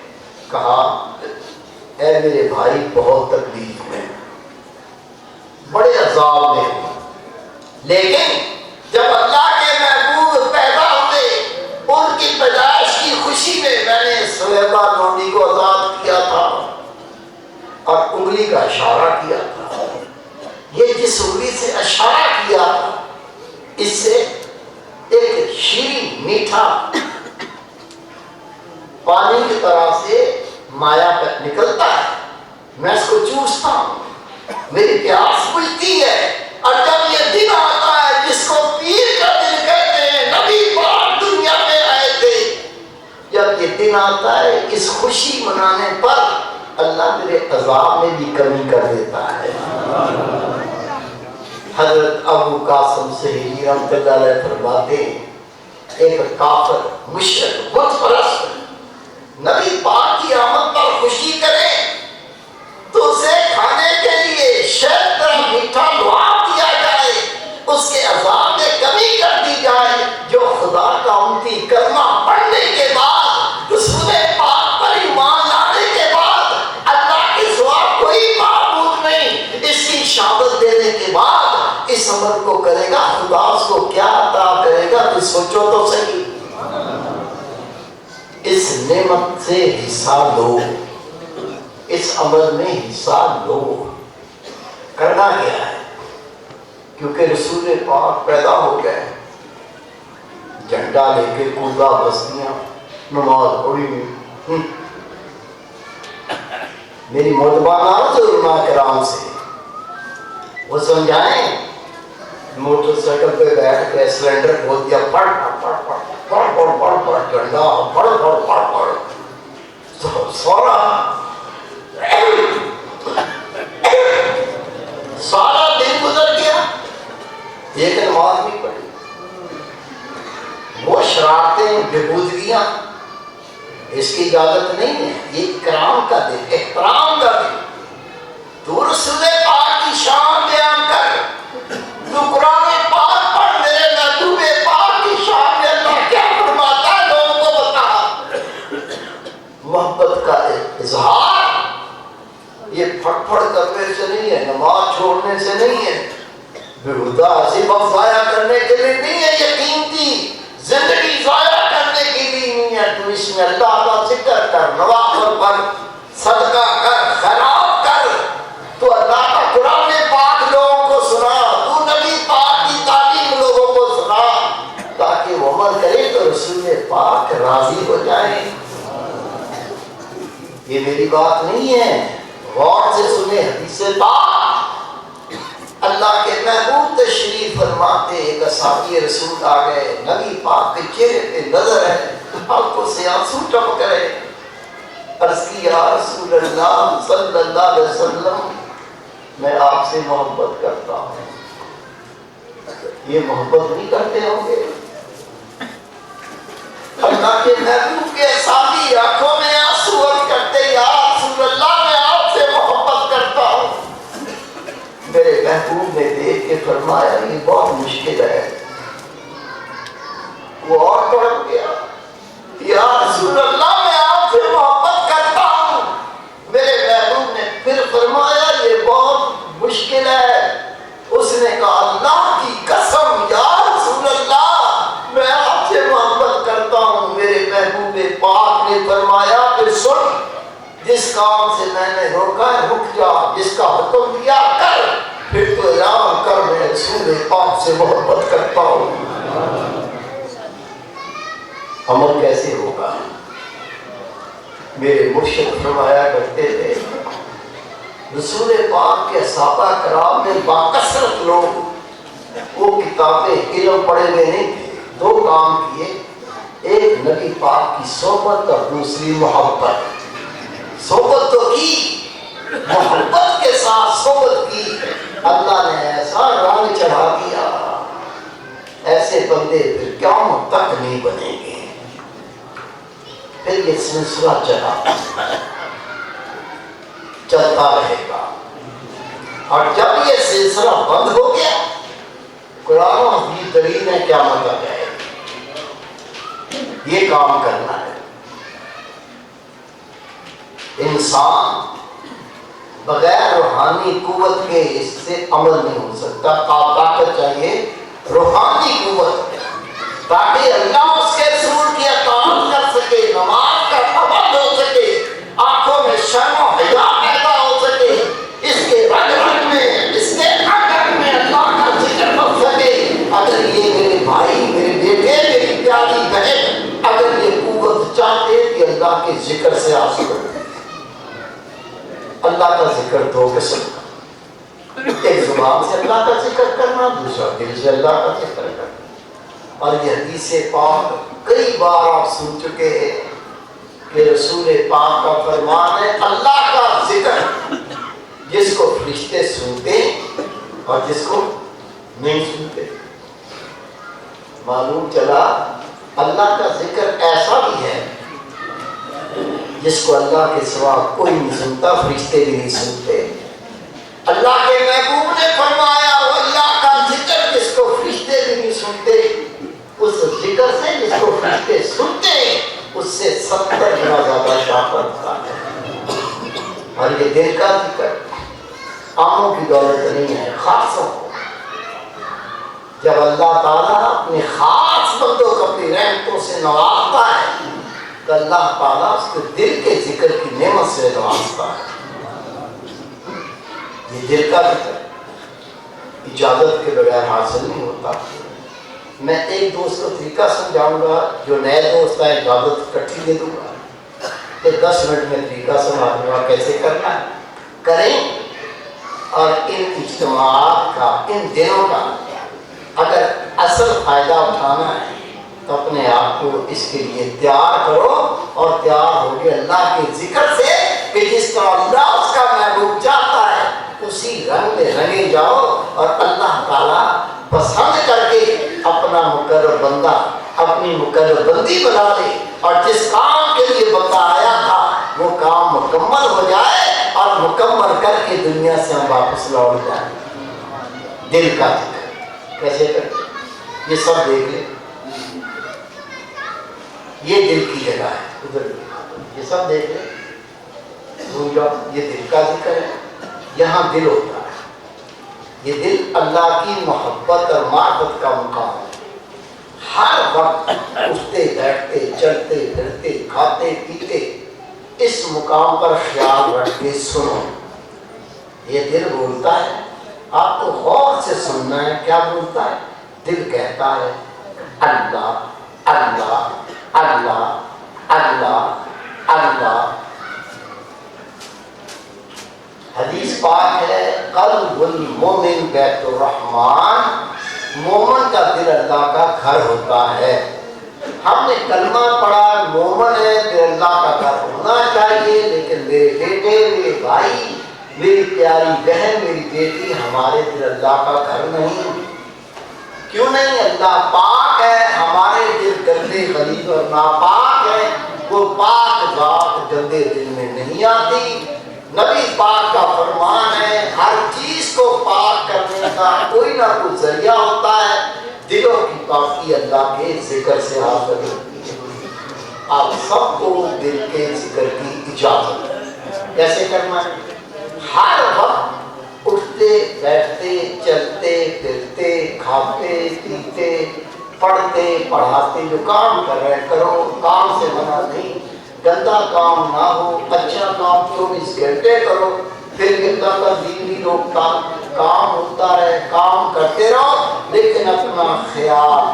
کہا اے میرے بھائی بہت تکلیف میں، بڑے عذاب میں، لیکن جب اللہ کے محبوب پیدا ہوئے ان کی پیدائش کی خوشی میں نے سلیبہ لونڈی کو آزاد کیا تھا اور انگلی کا اشارہ کیا تھا۔ یہ جس انگلی سے اشارہ کیا تھا اس سے ایک شیریں میٹھا پانی کی طرح سے مایا نکلتا ہے، میں اس کو چوستا ہوں، میری پیاس بجھتی ہے۔ اور جب یہ دن آتا ہے جس کو پیر کا دن کہتے ہیں، نبی پاک دنیا میں آئے تھے، جب یہ دن آتا ہے اس خوشی منانے پر اللہ میرے عذاب میں بھی کمی کر دیتا ہے۔ حضرت ابو قاسم سہیلی رحمۃ اللہ علیہ فرماتے ہیں ایک کافر مشرک بت پرست نبی پاک کی آمد پر خوشی کرے تو اسے کھانے کے لیے شہد طرح میٹھا لعاب دیا جائے، اس کے عذاب میں کمی کر دی جائے۔ جو خدا کا امتی کلمہ پڑھنے کے بعد، رسول پاک پر ایمان لانے کے بعد، اللہ کے سوا کوئی معبود نہیں، اس کی شہادت دینے کے بعد اس عمل کو کرے گا، خدا اس کو کیا عطا کرے گا؟ تو سوچو تو صحیح۔ اس نعمت سے حصہ لو، اس عمل میں حصہ لو۔ کرنا کیا ہے؟ کیونکہ رسول پاک پیدا ہو گئے، جھنڈا لے کے کودا بستیاں، نماز پڑھی ہوئی۔ میری موتبان عرض علماء کرام سے وہ سمجھائیں، موٹر سائیکل پہ بیٹھ کے سلنڈر کھول دیا، پڑھ پڑھ پڑھ پڑھ پڑھ پڑھ پڑھ جھنڈا پڑھ پڑھ پڑھ پڑھ، سورا سارا دن گزر گیا، ایک نماز نہیں پڑھی۔ وہ شرارتیں، بےبودگیاں، اس کی اجازت نہیں ہے۔ یہ اکرام کا دن، احترام کا دن۔ تو رسول پاک کی شان بیان کر، تو قرآن پاک پڑھ، میرے محبوب پاک کی شان میں اللہ کیا فرماتا ہے لوگوں کو بتا۔ ہونے سے نہیں ہے، بےہودہ عظیم وقت ضائع کرنے کے لیے نہیں ہے، یہ قیمتی زندگی ضائع کرنے کے لیے نہیں ہے۔ تو اس میں اللہ کا ذکر کر، نوافل پڑھ، صدقہ کر، خیرات کر، تو اللہ کا قرآن پاک لوگوں کو سنا، تو نبی پاک کی تعلیم لوگوں کو سنا، تاکہ وہ عمل کرے تو رسول پاک راضی ہو جائے۔ یہ میری بات نہیں ہے، غور سے سنے حدیث پاک۔ اللہ کے محبوب تشریف فرماتے، ایک اصحابی رسول آ گئے، نبی پاک کے چہرے پہ نظر ہے، آنکھوں سے آنسو ٹپک رہے۔ عرض کی یا رسول اللہ صلی اللہ علیہ وسلم، میں آپ سے محبت کرتا ہوں۔ یہ محبت نہیں کرتے ہوں گے؟ اللہ کے محبوب کے اصحابی آنکھوں میں آنسو عرض کرتے، یا رسول اللہ میں آپ سے محبت کرتا ہوں۔ میرے محبوب نے دیکھ کے فرمایا یہ بہت مشکل ہے۔ وہ اور پڑھ گیا، یا رسول اللہ میں آپ سے محبت کرتا ہوں۔ میرے محبوب نے پھر فرمایا یہ بہت مشکل ہے۔ اس نے کہا اللہ کی قسم یا رسول اللہ میں آپ سے محبت کرتا ہوں۔ میرے محبوب پاک نے فرمایا پھر سن، جس کام سے میں نے روکا ہے رک جا، جس کا حکم دیا کر، پھر تو اعلان کر میں رسول پاک سے محبت کرتا ہوں۔ عمل کیسے ہوگا؟ میرے مرشد فرمایا کرتے تھے، رسول پاک کے صحابہ کرام میں باکثرت لوگ وہ کتابیں علم پڑھے ہوئے نہیں تھے، دو کام کیے، ایک نبی پاک کی صحبت اور دوسری محبت۔ صحبت تو کی، محبت کے ساتھ صحبت کی، اللہ نے ایسا رنگ چڑھا دیا، ایسے بندے پھر قیامت تک نہیں بنیں گے۔ پھر یہ سلسلہ چلتا رہے گا، اور جب یہ سلسلہ بند ہو گیا، قرآن و حدیث دلیل ہے قیامت آ جائے گی۔ یہ کام کرنا ہے۔ انسان بغیر روحانی قوت کے اس سے عمل نہیں ہو سکتا۔ طاقت چاہیے روحانی قوت، تاکہ اللہ اس کے رسول کی اطاعت کر سکے، نماز کا پابند ہو سکے، آنکھوں میں شرم و حیا پیدا ہو سکے، اس کے رگ رگ میں، اس کے رگ رگ میں اللہ کا ذکر ہو سکے۔ اگر یہ میرے بھائی، میرے بیٹے، میری پیاری بہن اگر یہ قوت چاہتے کہ اللہ کے ذکر سے حاصل ہو۔ اللہ کا ذکر دو قسم کا، ایک زبان سے اللہ کا ذکر کرنا، دوسرا دل سے اللہ کا ذکر کرنا۔ اور یہ حدیث پاک کئی بار آپ سن چکے ہیں کہ رسول پاک کا فرمان ہے، اللہ کا ذکر جس کو فرشتے سنتے اور جس کو نہیں سنتے۔ معلوم چلا اللہ کا ذکر ایسا بھی ہے جس کو اللہ کے سوا کوئی نہیں سنتا، فرشتے بھی نہیں سنتے۔ اللہ کے محبوب نے فرمایا وہ اللہ کا ذکر جس کو فرشتے بھی نہیں سنتے، اس ذکر سے جس کو فرشتے سنتے اس سے 70 گنا زیادہ شان رکھتا ہے۔ اور یہ دل کا ذکر عاموں کی دولت نہیں ہے، خاصوں کو۔ جب اللہ تعالیٰ اپنے خاص بندوں کو اپنی رحمتوں سے نوازتا ہے تو اللہ تعالیٰ اس کے دل کے ذکر کی نعمت سے نوازتا ہے۔ یہ دل کا ذکر اجازت کے بغیر حاصل نہیں ہوتا۔ میں ایک دوست کو طریقہ سمجھاؤں گا، جو نئے دوست آئے اجازت کٹھی دے دوں گا، پھر 10 منٹ میں طریقہ سمجھا دوں گا کیسے کرنا ہے، کریں۔ اور ان اجتماعات کا، ان دنوں کا اگر اصل فائدہ اٹھانا ہے تو اپنے آپ کو اس کے لیے تیار کرو، اور تیار ہو گئے اللہ کے ذکر سے کہ جس طرح اللہ اس کا محبوب چاہتا ہے اسی رنگ میں رنگے جاؤ، اور اللہ تعالیٰ پسند کر کے اپنا مقرر بندہ، اپنی مقرر بندی بنا لے، اور جس کام کے لیے بندہ آیا تھا وہ کام مکمل ہو جائے، اور مکمل کر کے دنیا سے ہم واپس لوٹ جائیں۔ دل کا ذکر کیسے کرتے یہ سب دیکھ لیں۔ یہ دل کی جگہ ہے، ادھر یہ سب دیکھ لیں۔ یہ دل کا ذکر ہے، یہاں دل ہوتا ہے۔ یہ دل اللہ کی محبت اور معرفت کا مقام ہے. ہر وقت اٹھتے بیٹھتے چلتے پھرتے کھاتے پیتے اس مقام پر خیال رکھ کے سنو. یہ دل بولتا ہے، آپ کو غور سے سننا ہے. کیا بولتا ہے؟ دل کہتا ہے اللہ اللہ اللہ اللہ اللہ. حدیث پاک ہے قلب المومن بیت الرحمن، مومن کا دل اللہ کا گھر ہوتا ہے. ہم نے کلمہ پڑھا مومن ہے دل اللہ کا گھر ہونا چاہیے، لیکن میرے بیٹے میرے بھائی میری پیاری بہن میری بیٹی ہمارے دل اللہ کا گھر نہیں. کیوں نہیں؟ اللہ پاک ہے، ہمارے دل گندے غلیظ اور ناپاک ہے. وہ پاک ذات گندے دل میں نہیں آتی. نبی پاک کا فرمان ہے ہر چیز کو پاک کرنے کا کوئی نہ کوئی ذریعہ ہوتا ہے. دلوں کی پاکی اللہ کے ذکر سے حاصل ہوتی ہے. آپ سب کو دل کے ذکر کی اجازت ہے. کیسے کرنا ہے؟ ہر وقت اٹھتے بیٹھتے چلتے پھرتے کھاتے پیتے پڑھتے پڑھاتے جو کام کر رہے کرو، کام سے منع نہیں. گندا کام نہ ہو، اچھا کام 24 گھنٹے کرو. پھر بھی اللہ کا دین نہیں روکتا، کام ہوتا ہے کام کرتے رہو، لیکن اپنا خیال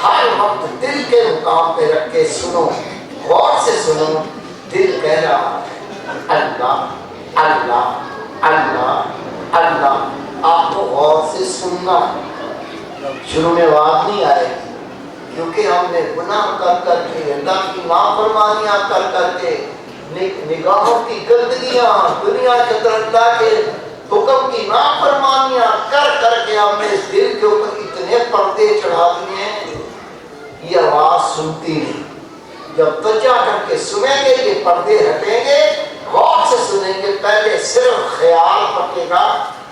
ہر وقت دل کے مقام پہ رکھ کے سنو، غور سے سنو. دل کہہ رہا ہے اللہ اللہ اللہ اللہ. آپ کو غور سے سننا. شروع میں آواز نہیں آئے گی کیونکہ ہم نے گناہ کر کر کے اللہ کی نافرمانیاں کر کر کے نگاہوں کی گندگیاں دنیا کے اندر اللہ کے حکم کی نافرمانیاں کر کر کے ہم نے اس دل کے اوپر اتنے پردے چڑھا دیے ہیں. یہ آواز سنتی نہیں. جب توجہ کر کے سنیں گے یہ پردے ہٹیں گے، غور سے سنیں گے. پہلے صرف خیال پکے گا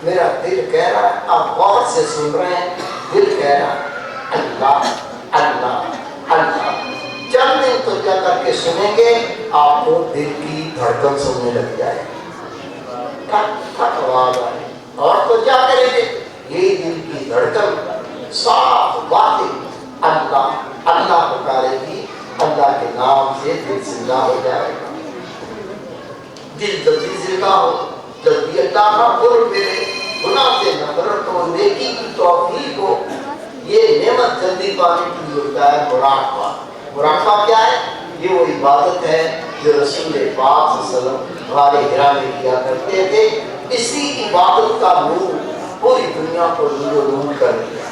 میرا دل کہہ رہا ہے. آپ غور سے سن رہے ہیں، دل کہہ رہا ہے اللہ اللہ اللہ. چند دن توجہ کر کے سنیں گے آپ کو دل کی دھڑکن سننے لگ جائے. ٹھک ٹھک آواز آئے اور توجہ کریں گے یہی دل کی دھڑکن صاف واضح اللہ اللہ پکارے گی. اللہ کے نام سے دل زندہ ہو جائے گا. دل جلدی زندہ ہو، جلدی اللہ کا قرب ملے، گناہ سے نفرت ہو، نیکی کی توفیق ہو. یہ نعمت جلدی پانے کے لیے ہوتا ہے مراقبہ. مراقبہ کیا ہے؟ یہ وہ عبادت ہے جو رسول پاک صلی اللہ علیہ وسلم غار حرا میں کیا کرتے تھے. اسی عبادت کا نور پوری دنیا کو نور و نور کر دیا.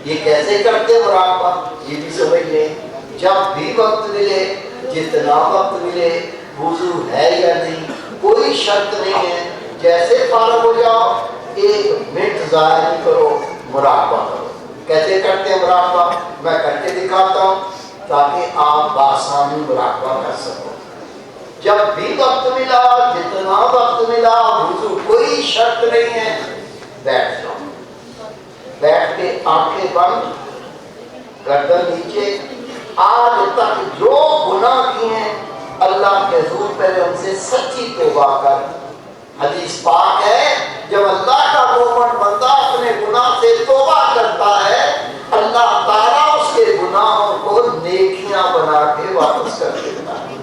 یہ کیسے کرتے مراقبہ؟ یہ بھی سمجھ لیں. جب بھی وقت ملے، جتنا وقت ملے، وضو ہے یا نہیں کوئی شرط نہیں ہے، جیسے فارغ ہو جاؤ 1 منٹ ضائع نہیں کرو، مراقبہ کرو. کیسے کرتے ہیں مراقبہ؟ میں کر کے دکھاتا ہوں تاکہ آپ بآسانی مراقبہ کر سکو. جب بھی وقت ملا، جتنا وقت ملا، وضو کوئی شرط نہیں ہے، بیٹھ جاؤ. بیٹھ کے آنکھیں بند، گردن نیچے. آج تک جو گناہ کیے ہیں اللہ کے حضور پہلے ان سے سچی توبہ کر. حدیث پاک ہے جب اللہ کا مومن بندہ اپنے گناہ سے توبہ کرتا ہے اللہ تعالیٰ اس کے گناہوں کو نیکیاں بنا کے واپس کر دیتا ہے.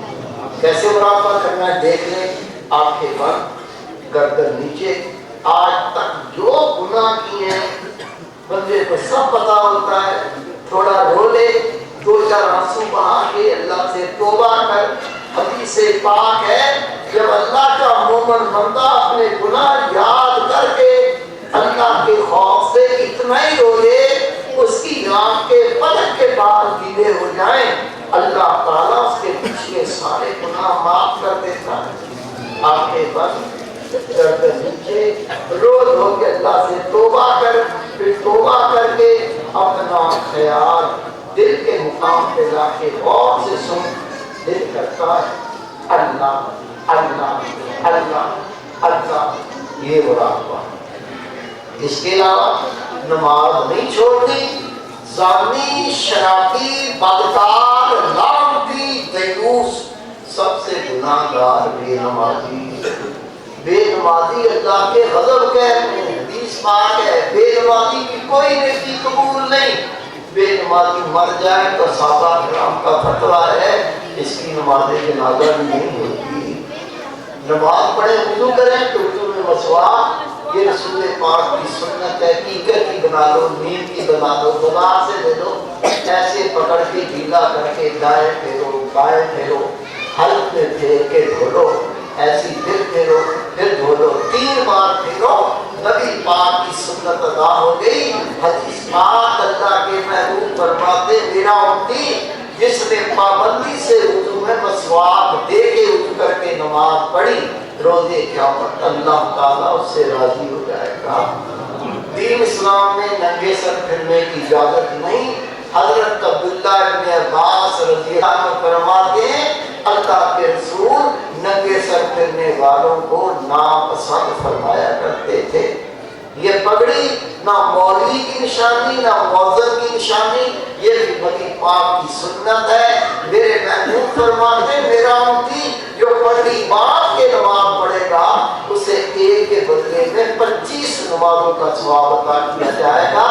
کیسے مراقبہ کرنا ہے دیکھ لیں. آنکھیں بند، گردن نیچے. آج تک جو گناہ کیے ہیں بندے کو سب پتا ہوتا ہے. تھوڑا رو لے، 2-4 آنسو بہا کے اللہ سے توبہ کر. حدیث پاک ہے جب اللہ کا مومن بندہ اپنے گناہ یاد کر کے اللہ کے خوف سے اتنا ہی رو لے اس کی آنکھ کے پلک کے بعد گیلے ہو جائیں اللہ تعالیٰ اس کے پیچھے سارے گناہ معاف کر دیتا ہے. آنکھیں بند، گردن نیچے، رو رو کے اللہ سے توبہ کر. پھر توبہ کر کے اپنا خیال دل کے مقام پہ لا کے غور سے سن. دل کرتا ہے اللہ اللہ اللہ اللہ. یہ مراقبہ. اس کے علاوہ نماز نہیں چھوڑنی. ظالمی، شرابی، بدکار، لعنتی، دیوس، سب سے گناہ گار بے نمازی. بے نمازی اللہ کے غضب کے حدیث مسواک ہے، بے نمازی کی کوئی نیکی قبول نہیں۔ بے نمازی مر جائے تو صحابہ کرام کا فتویٰ ہے اس کی نماز جنازہ بھی نہیں ہوتی۔ نماز پڑھے وضو کریں تو وضو میں مسواک، یہ رسول پاک کی سنت ہے۔ کیکر کی بنا لو، نیم کی بنا لو، بازار سے لے لو، ایسے پکڑ کے گیلا کر کے دائیں پھیرو بائیں پھیرو، حلق میں پھیر کے دھو لو، ایسی پھر پھیرو پھر دھو لو، 3 بار پھیرو، نبی پاک کی سنت ادا ہو گئی۔ حدیث پاک اللہ کے محبوب فرماتے میرا امتی جس نے پابندی سے وضو میں مسواک دے کے وضو کر کے نماز پڑھی، روزے قیامت اللہ تعالیٰ اس سے راضی ہو جائے گا۔ دین اسلام میں ننگے سر پھرنے کی اجازت نہیں۔ حضرت عبداللہ ابن عباس رضی اللہ عنہ فرماتے ہیں اللہ کے رسول ننگے سر پھرنے والوں کو ناپسند فرمایا کرتے تھے۔ یہ پگڑی نہ مولوی کی نشانی نہ موذن کی نشانی، یہ بھی نبی پاک کی سنت ہے۔ میرے محبوب فرماتے ہیں میرا امتی جو پگڑی باندھ کے نماز پڑھے گا اسے ایک کے بدلے میں 25 نمازوں کا ثواب عطا کیا جائے گا۔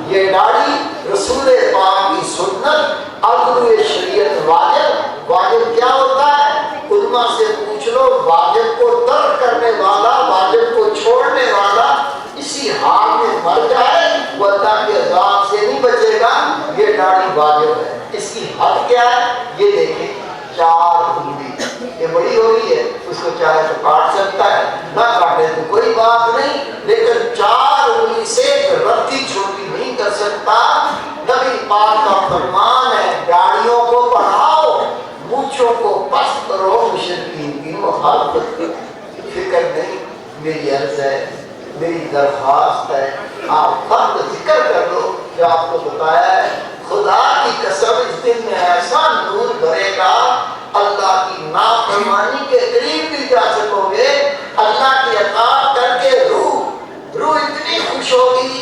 یہ داڑھی رسول پاک کی سنت، عدل شریعت واجب۔ واجب کیا ہوتا ہے؟ علماء سے پوچھ لو، واجب کو ترک کرنے والا، واجب کو چھوڑنے والا اسی حال میں مر جائے وہ اللہ کے عذاب سے نہیں بچے گا۔ یہ داڑھی واجب ہے۔ اس کی حد کیا ہے؟ یہ دیکھیں 4 انگلی، یہ بڑی ہو رہی ہے، اس کو چاہے تو کاٹ سکتا ہے، نہ کاٹے تو کوئی بات نہیں، لیکن 4 انگلی سے رتی چھوٹی نہیں کر سکتا۔ نبی پاک کا فرمان ہے داڑھیوں کو بڑھاؤ، مونچھوں کو پست کرو، مشرکین کی مخالفت کی فکر نہیں۔ میری عرض ہے، میری درخواست ہے، آپ فرد ذکر کر لو جو آپ کو بتایا ہے۔ خدا کی قسم اس دن میں ایسا نور بھرے گا، اللہ کی نافرمانی کے قریب بھی جا سکو گے، اللہ کی اطاعت کر کے روح اتنی خوش ہوگی،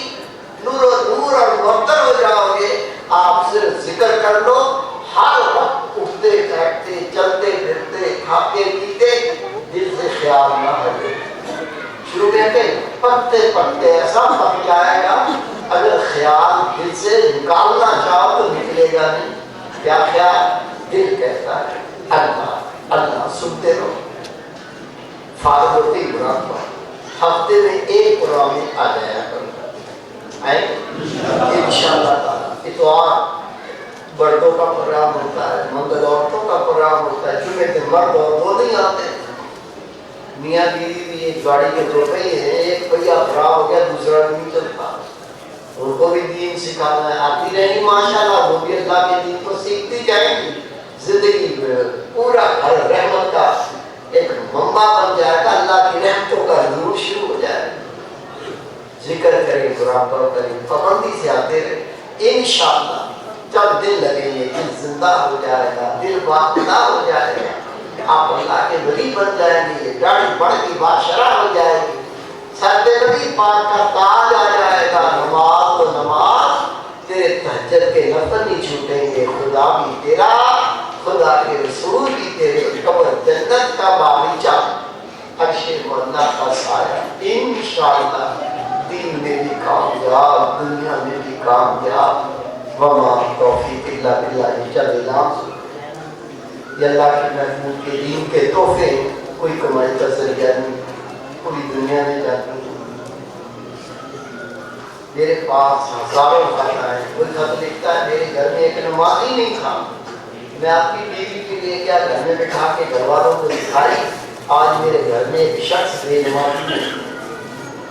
نور اور معطر ہو جاؤ گے۔ آپ صرف ذکر کر لو، ہر وقت اٹھتے بیٹھتے چلتے پھرتے کھاتے پیتے دل سے خیال نہ ہٹے۔ شروع کہتے پکتے پکتے ایسا پک جائے گا اگر خیال دل سے نکالنا چاہو تو نکلے گا نہیں۔ کیا خیال؟ دل کہتا ہے اللہ اللہ، سنتے رہو، فارغ ہوتی قرآن پر ہفتے میں 1 قرآن میں آ جایا کرو، انشاءاللہ تعالیٰ۔ اتوار مردوں کا پروگرام ہوتا ہے، منگل عورتوں کا پروگرام ہوتا ہے، جمعے دن مرد اور وہ نہیں آتے۔ میاں بیوی بھی ایک گاڑی کے 2 پہیے ہیں، ایک پہیہ خراب ہو گیا دوسرا نہیں چلتا، ان کو بھی دین سکھانا ہے۔ آتی رہیں ماشاءاللہ، وہ بھی اللہ کے دین کو سیکھتی جائیں گی، زندگی میں پورا گھر رحمت کا ایک منبع بن جائے گا، اللہ کی رحمتوں کا نور شروع ہو جائے گا۔ ذکر کریں، قرآن پڑھ کریں، پابندی سے آتے رہیں، انشاءاللہ جب دل لگیں گے دل زندہ ہو جائے گا، دل باقاعدہ ہو جائے گا، آپ اللہ کے ولی بن جائیں گے، داڑھی بڑھ کی بادشاہ ہو جائے گی، سر پہ نبی پاک کا تاج آ جائے گا۔ نماز و نماز تیرے تہجد کے نفل نہیں چھوٹیں گے، خدا بھی تیرا، خدا کے رسول بھی تیرے، قبر جنت کا باغیچہ، عرش مولا کا سایہ، انشاءاللہ دین میں بھی کامیاب، دنیا میں بھی کامیاب۔ وما توفیق الا باللہ، چل نام یہ اللہ کے محبوب کے دین کے تحفے، کوئی کمائی کا ذریعہ نہیں، پوری دنیا میں جاتی ہے۔ میرے پاس ہزاروں خط آئے، کوئی خط لکھتا ہے میرے گھر میں ایک نمازی نہیں تھا، میں آپ کی بیوی کے لیے کیا گھر میں بٹھا کے گھر والوں کو دکھائی، آج میرے گھر میں ایک شخص بے نمازی ہے۔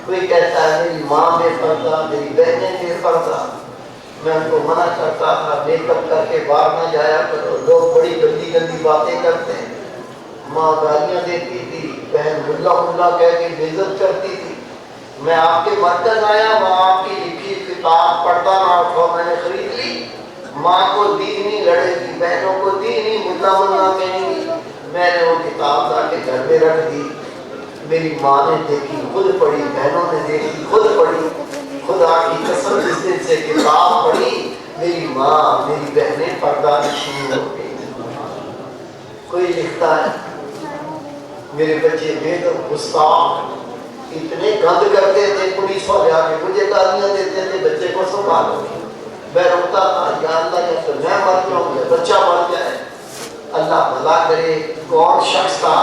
کوئی کہتا ہے میری ماں بے پردہ، میری بہنیں بے پردہ، میں ان کو منع کرتا تھا میک اپ کر کے باہر نہ جایا کرو، لوگ بڑی گندی گندی باتیں کرتے ہیں، ماں گالیاں دیتی تھی، بہن ملا کہہ کے بے عزت کرتی تھی۔ میں آپ کے مرکز آیا، وہاں آپ کی لکھی کتاب پڑھتا نہ اٹھو، میں نے خرید لی۔ ماں کو دینی لڑے گی، بہنوں کو دینی ملا کہیں گی، میں نے وہ کتاب لا کے گھر میں رکھ دی۔ میری ماں نے دیکھی خود پڑھی، بہنوں نے دیکھی خود پڑھی، خدا کی قسم جس دن سے کتاب پڑھی میری ماں میری بہنیں پردہ نشین ہو گئی۔ کوئی لکھتا ہے میرے بچے بے گستاخ، اتنے گند کرتے تھے، پولیس والے آ کے مجھے گالیاں دیتے تھے، بچے کو سنبھالو، میں روتا تھا یا اللہ یا پھر میں مر جاؤں یا بچہ مر جائے۔ اللہ بھلا کرے، کون شخص تھا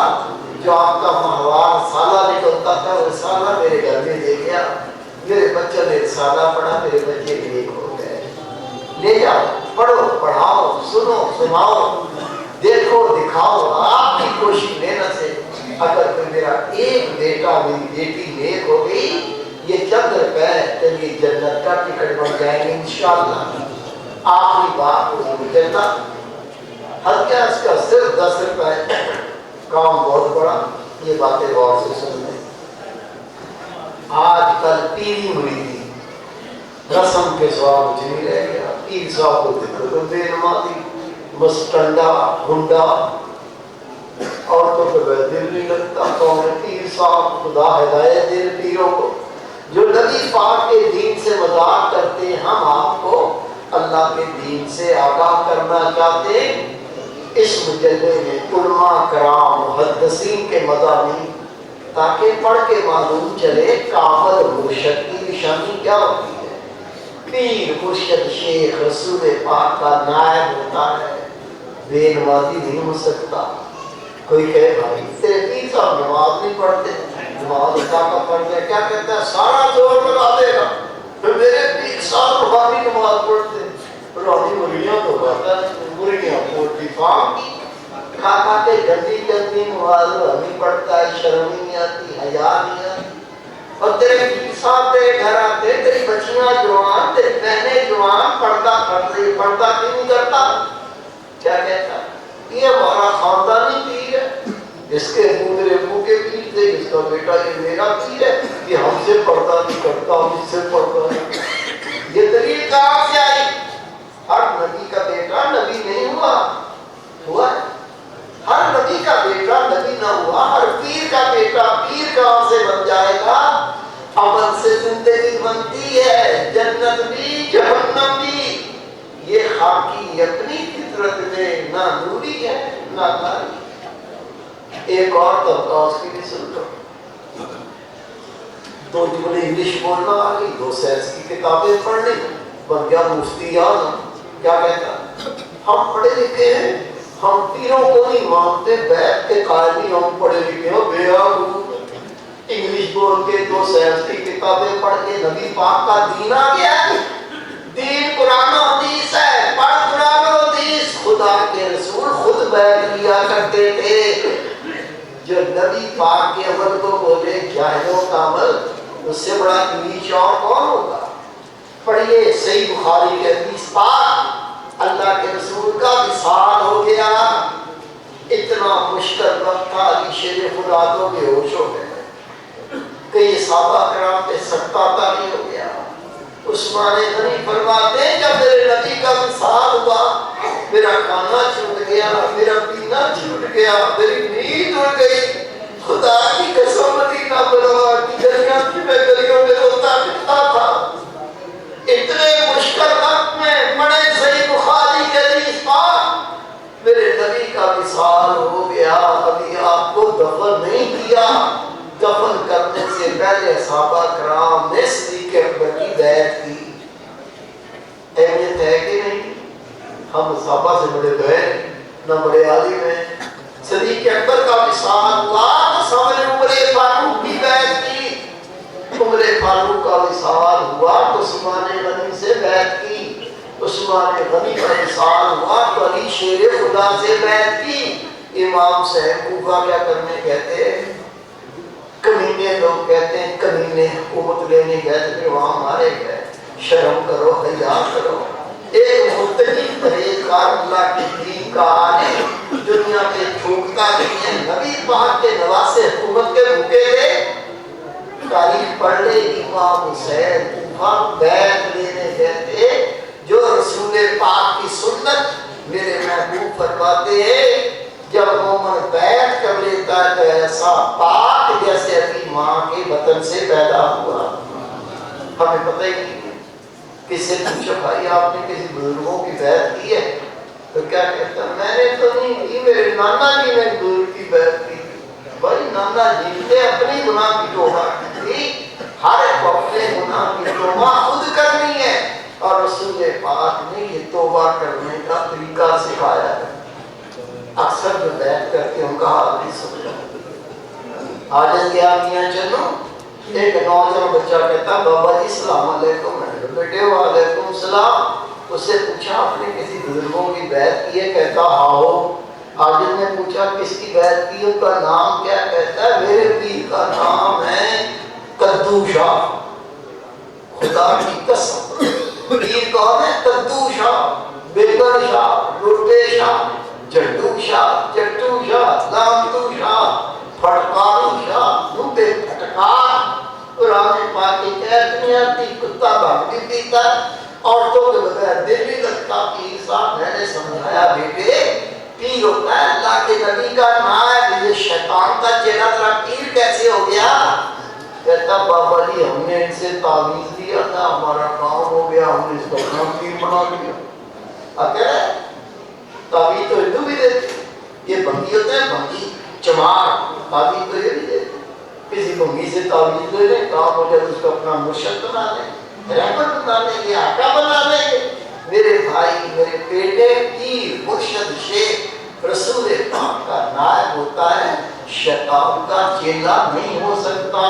جو آپ کا ماہوار سالہ نکلتا تھا، وہ سالہ میرے گھر میں دے گیا، میرے بچے نے رسالہ پڑھا، میرے بچے نیک ہو گئے۔ لے جاؤ، پڑھو، پڑھاؤ، سنو، سناؤ، دیکھو، دکھاؤ، آپ کی کوشش محنت سے اگر کوئی میرا ایک بیٹا میری بیٹی نیک ہو گئی، یہ چند روپے چلیے جنت کا ٹکٹ بن جائیں گے انشاءاللہ۔ آخری بات حضور جنت ہلکا اس کا صرف 10 روپے، کام بہت بڑا، یہ باتیں غور سے سن لیں۔ آج کل پیری مریدی رسم کے سواب کچھ نہیں رہ گیا، پیر صاحب کو دیکھو تو بے نمازی، مستنڈا، ہنڈا، عورتوں پہ دل نہیں لگتا۔ کون ہے پیر صاحب؟ خدا ہدایت دے پیروں کو جو نبی پاک کے دین سے مذاق کرتے ہیں۔ ہم آپ کو اللہ کے دین سے آگاہ کرنا چاہتے ہیں۔ اس مجلے میں علماء کرام محدثین کے مضامین تاکہ پڑھ کے معلوم چلے کامل مرشد کی نشانی کیا ہوتی ہے۔ پیر مرشد شیخ رسول پاک کا نائب ہوتا ہے، بے نمازی نہیں ہو سکتا۔ کوئی کہے بھائی تیرے پیر صاحب نماز نہیں پڑھتے، نماز کا فرض ہے، کیا کہتا ہے سارا زور لگا دے گا، پھر میرے پیر صاحب روحانی نماز پڑھتے، روحانی مرغیاں تو کہتا ہے مرغیاں پوٹی فارم کی کھا کھا کے گندی گندی نماز نہیں پڑھتا ہے، شرم نہیں آتی، حیا نہیں آتی۔ اور تیرے پیر صاحب تیرے گھر آتے، تیری بچیاں جوان، تیری بہنیں جوان، پردہ کیوں نہیں کرتا؟ کیا کہتا ہے یہ ہمارا خاندانی پیر ہے، اس کے میرے ابو کے پیر تھے، اس کا بیٹا یہ میرا پیر ہے، یہ ہم سے پردہ نہیں کرتا، ہم اس سے پردہ نہیں۔ یہ دلیل کہاں سے آئی؟ ہر نبی کا بیٹا نبی نہیں ہوا ہے، ہر نبی کا بیٹا نبی نہ ہوا، ہر پیر کا بیٹا پیر کہاں سے بن جائے گا؟ عمل سے زندگی بنتی ہے، جنت بھی جہنم بھی۔ یہ خاکی اپنی فطرت میں نہ نوری ہے نہ کاری۔ ایک اور طبقہ اس کی بھی سن لو، دو جملے انگلش بولنا آ گئی، 2 سائنس کی کتابیں پڑھ لی، بن گیا مفتی اعظم۔ کیا کہتا؟ ہم پڑھے لکھے ہیں، ہم پیروں کو نہیں مانتے، بیت کے قائل نہیں، ہم پڑھے لکھے ہیں، بے آبرو انگلش بول کے 2 سائنس کی کتابیں پڑھ کے نبی پاک کا دین آ گیا ہے۔ دین قرآن و حدیث ہے، پڑھ قرآن و حدیث۔ خدا کے رسول خود بیعت لیا کرتے تھے، جو نبی پاک کے عمل کو بولے جاہلوں کا عمل، اس سے بڑا نیچ اور کون ہوگا؟ پڑھیے صحیح بخاری کے حدیث پاک، اللہ کے رسول کا وصال ہو گیا، اتنا مشکل وقت تھا، علی شیر خدا تو بے ہوش ہو گئے، کئی صحابہ کرام پہ سکتہ طاری ہو گیا۔ عثمان غنی فرماتے ہیں جب میرے نبی کا وصال ہوا، میرا کھانا چھوٹ گیا، میرا پینا چھوٹ گیا، میری نیند اڑ گئی، خدا کی قسم مدینہ منورہ کی گلیاں تھی، میں گلیوں میں روتا پھرتا تھا۔ اتنے مشکل وقت میں پڑھے صحیح بخاری کے حدیث پاک، میرے نبی کا وصال ہو گیا، ابھی آپ کو دفن نہیں کیا۔ دفن کرنے سے پہلے صحابہ کرام نے صدیق اکبر کی بیعت کی۔ اہمیت ہے کہ نہیں؟ ہم صحابہ سے بڑے بہن نہ بڑے عالم ہیں۔ صدیق اکبر کا وصال ہوا تو سمجھ عمر فاروق کی بیعت کی، عمر فاروق کا وصال ہوا تو عثمان غنی سے بیعت کی، عثمان غنی کا وصال ہوا تو علی شیر خدا سے بیعت کی۔ امام صاحب کوفہ کیا کرنے کہتے ہیں؟ کمینے لوگ کہتے ہیں کمینے حکومت لینے گئے تو پھر وہاں مارے گئے۔ شرم کرو، حیا کرو۔ ایک متقی پرہیزگار اللہ کے دین کا عالم دنیا میں تھوکتا نہیں ہے، نبی پاک کے نواسے حکومت کے بھوکے تھے۔ تاریخ پڑھ لے، امام حسین کوفہ بیعت لینے گئے تھے، جو رسول پاک کی سنت میرے محبوب فرماتے ہیں جب مومن بیعت کر لیتا ہے تو ایسا پاک جیسے اپنی ماں کے وطن سے پیدا ہوا۔ ہمیں پتہ ہی نہیں، کس سے پوچھا بھائی آپ نے کسی بزرگوں کی بیعت کی ہے؟ تو کیا کہتا میں نے تو نہیں کی، میرے نانا جی نے بزرگ کی بیعت کی۔ بھائی نانا جی نے اپنی گناہ کی توبہ کی، گناہ کی توبہ خود کرنی ہے، اور رسول پاک نے یہ توبہ کرنے کا طریقہ سکھایا ہے۔ اکثر جو بیعت کرتے ہیں ان کا حال نہیں سمجھا۔ آج کیا میاں چلو، ایک نوجوان بچہ کہتا بابا جی السلام علیکم، بیٹے وعلیکم السلام۔ اس سے پوچھا آپ نے کسی بزرگوں کی بیعت کی ہے؟ کہتا ہاں۔ عاجل نے پوچھا کس کی بیعت کی، ان کا نام کیا؟ کہتا ہے میرے پیر کا نام ہے کدو شاہ۔ خدا کی قسم، پیر کون ہے؟ کدو شاہ، بیگن شاہ، لوٹے شاہ، جڈو شاہ، جٹو شاہ، لامتو شاہ، پھٹکارو شاہ، نوٹے پھٹکار۔ قرآن پاک کی کہت نہیں آتی، کتا بھنگ بھی پیتا ہے، عورتوں کے بغیر دل بھی لگتا۔ پیر صاحب میں نے سمجھایا بیٹے پیر ہوتا ہے اللہ کے نبی کا نام ہے، یہ شیطان کا چہرہ ترا پیر کیسے ہو گیا؟ کہتا بابا جی ہم نے ان سے تعویذ لیا تھا، ہمارا کام ہو گیا، ہم نے اس کو اپنا پیر بنا لیا۔ اگر تعویذ تو ہندو بھی دیتے، یہ بھنگی ہوتا ہے، بھنگی چمار، تعویذ تو یہ بھی دیتے۔ کسی بھنگی سے تعویذ لے لیں، کام ہو جائے اس کو اپنا مرشد بنا لیں، رحمت بنا لیں گے، آقا بنا لیں گے۔ میرے بھائی، میرے بیٹے، پیر، مرشد، شیخ رسول پاک کا نائب ہوتا ہے، شیطان کا چیلا نہیں ہو سکتا۔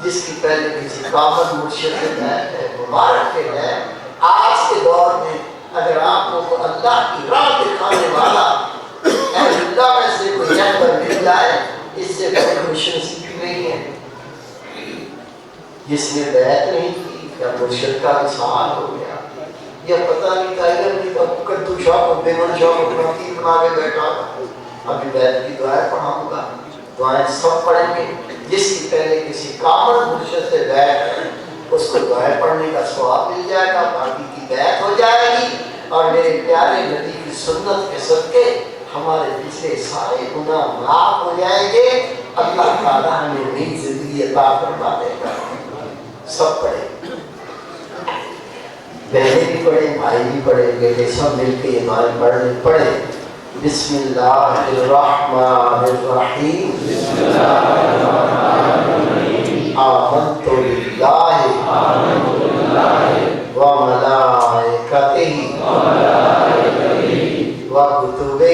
جس کی پہلے کسی کامل مرشد سے بیعت ہے، مبارک ہے۔ آج کے دور میں اگر آپ کو اللہ کی راہ دکھانے والا اہل اللہ میں سے کوئی رہبر مل جائے، اس سے بڑی خوش نصیبی نہیں ہے۔ جس نے بیعت نہیں کی کیا مرشد کا وصال ہو گیا؟ یہ پتہ نہیں ٹائگر نہیں تھا، کدو شاہ کو بیگن شاہ کو اپنا پیر بنا کے بیٹھا تھا۔ ابھی بیعت کی دعائیں پڑھاؤں گا، دعائیں سب پڑھیں گے۔ جس کی پہلے کسی کامل مرشد سے بیعت ہے اس کو دعائیں پڑھنے کا ثواب مل جائے گا، باقی کی بیعت ہو جائے گی، اور میرے پیارے نبی کی سنت کے صدقے ہمارے پچھلے سارے گناہ معاف ہو جائیں گے۔ اللہ تعالیٰ ہمیں نئی زندگی عطا فرما دے گا۔ سب پڑھیں، بہنیں بھی پڑھیں، بھائی بھی پڑھیں، بیٹے سب مل کے یہ دعائیں پڑھیں۔ بسم اللہ الرحمن الرحیم، آمنت باللہ وملائکتہ وکتبہ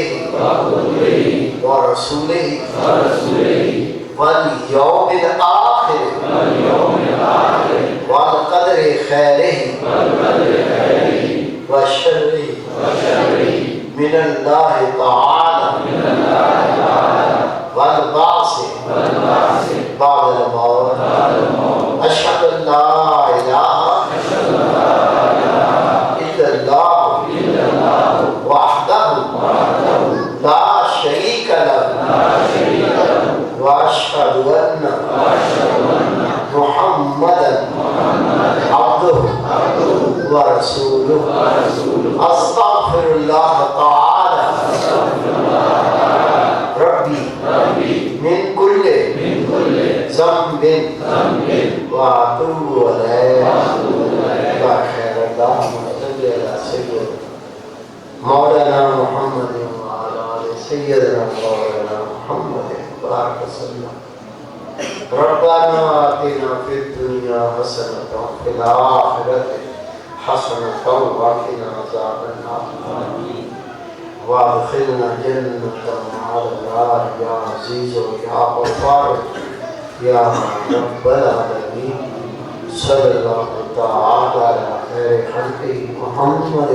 ورسلہ والیوم الآخر والقدر خیرہ وشرہ من اللہ تعالی والبعث بعد الموت، اشہد ان لا الہ الا اللہ وحدہ لا شریک لہ واشہد ان محمدا عبدہ ورسولہ۔ استغفر اللہ تعالی ربی من کل ذنب واتوب الیہ۔ خیر اللہم صلی علی سیدنا مولانا محمد وعلی آل سیدنا مولانا محمد بارک وسلم۔ ربنا آتنا فی الدنیا حسنۃ وفی الآخرۃ حسنۃ وقنا عذاب النار وادخلنا جنۃ مع الابرار یا عزیز یا غفار یا رب العالمین۔ صلی اللہ تعالی علی خیر خلقہ محمد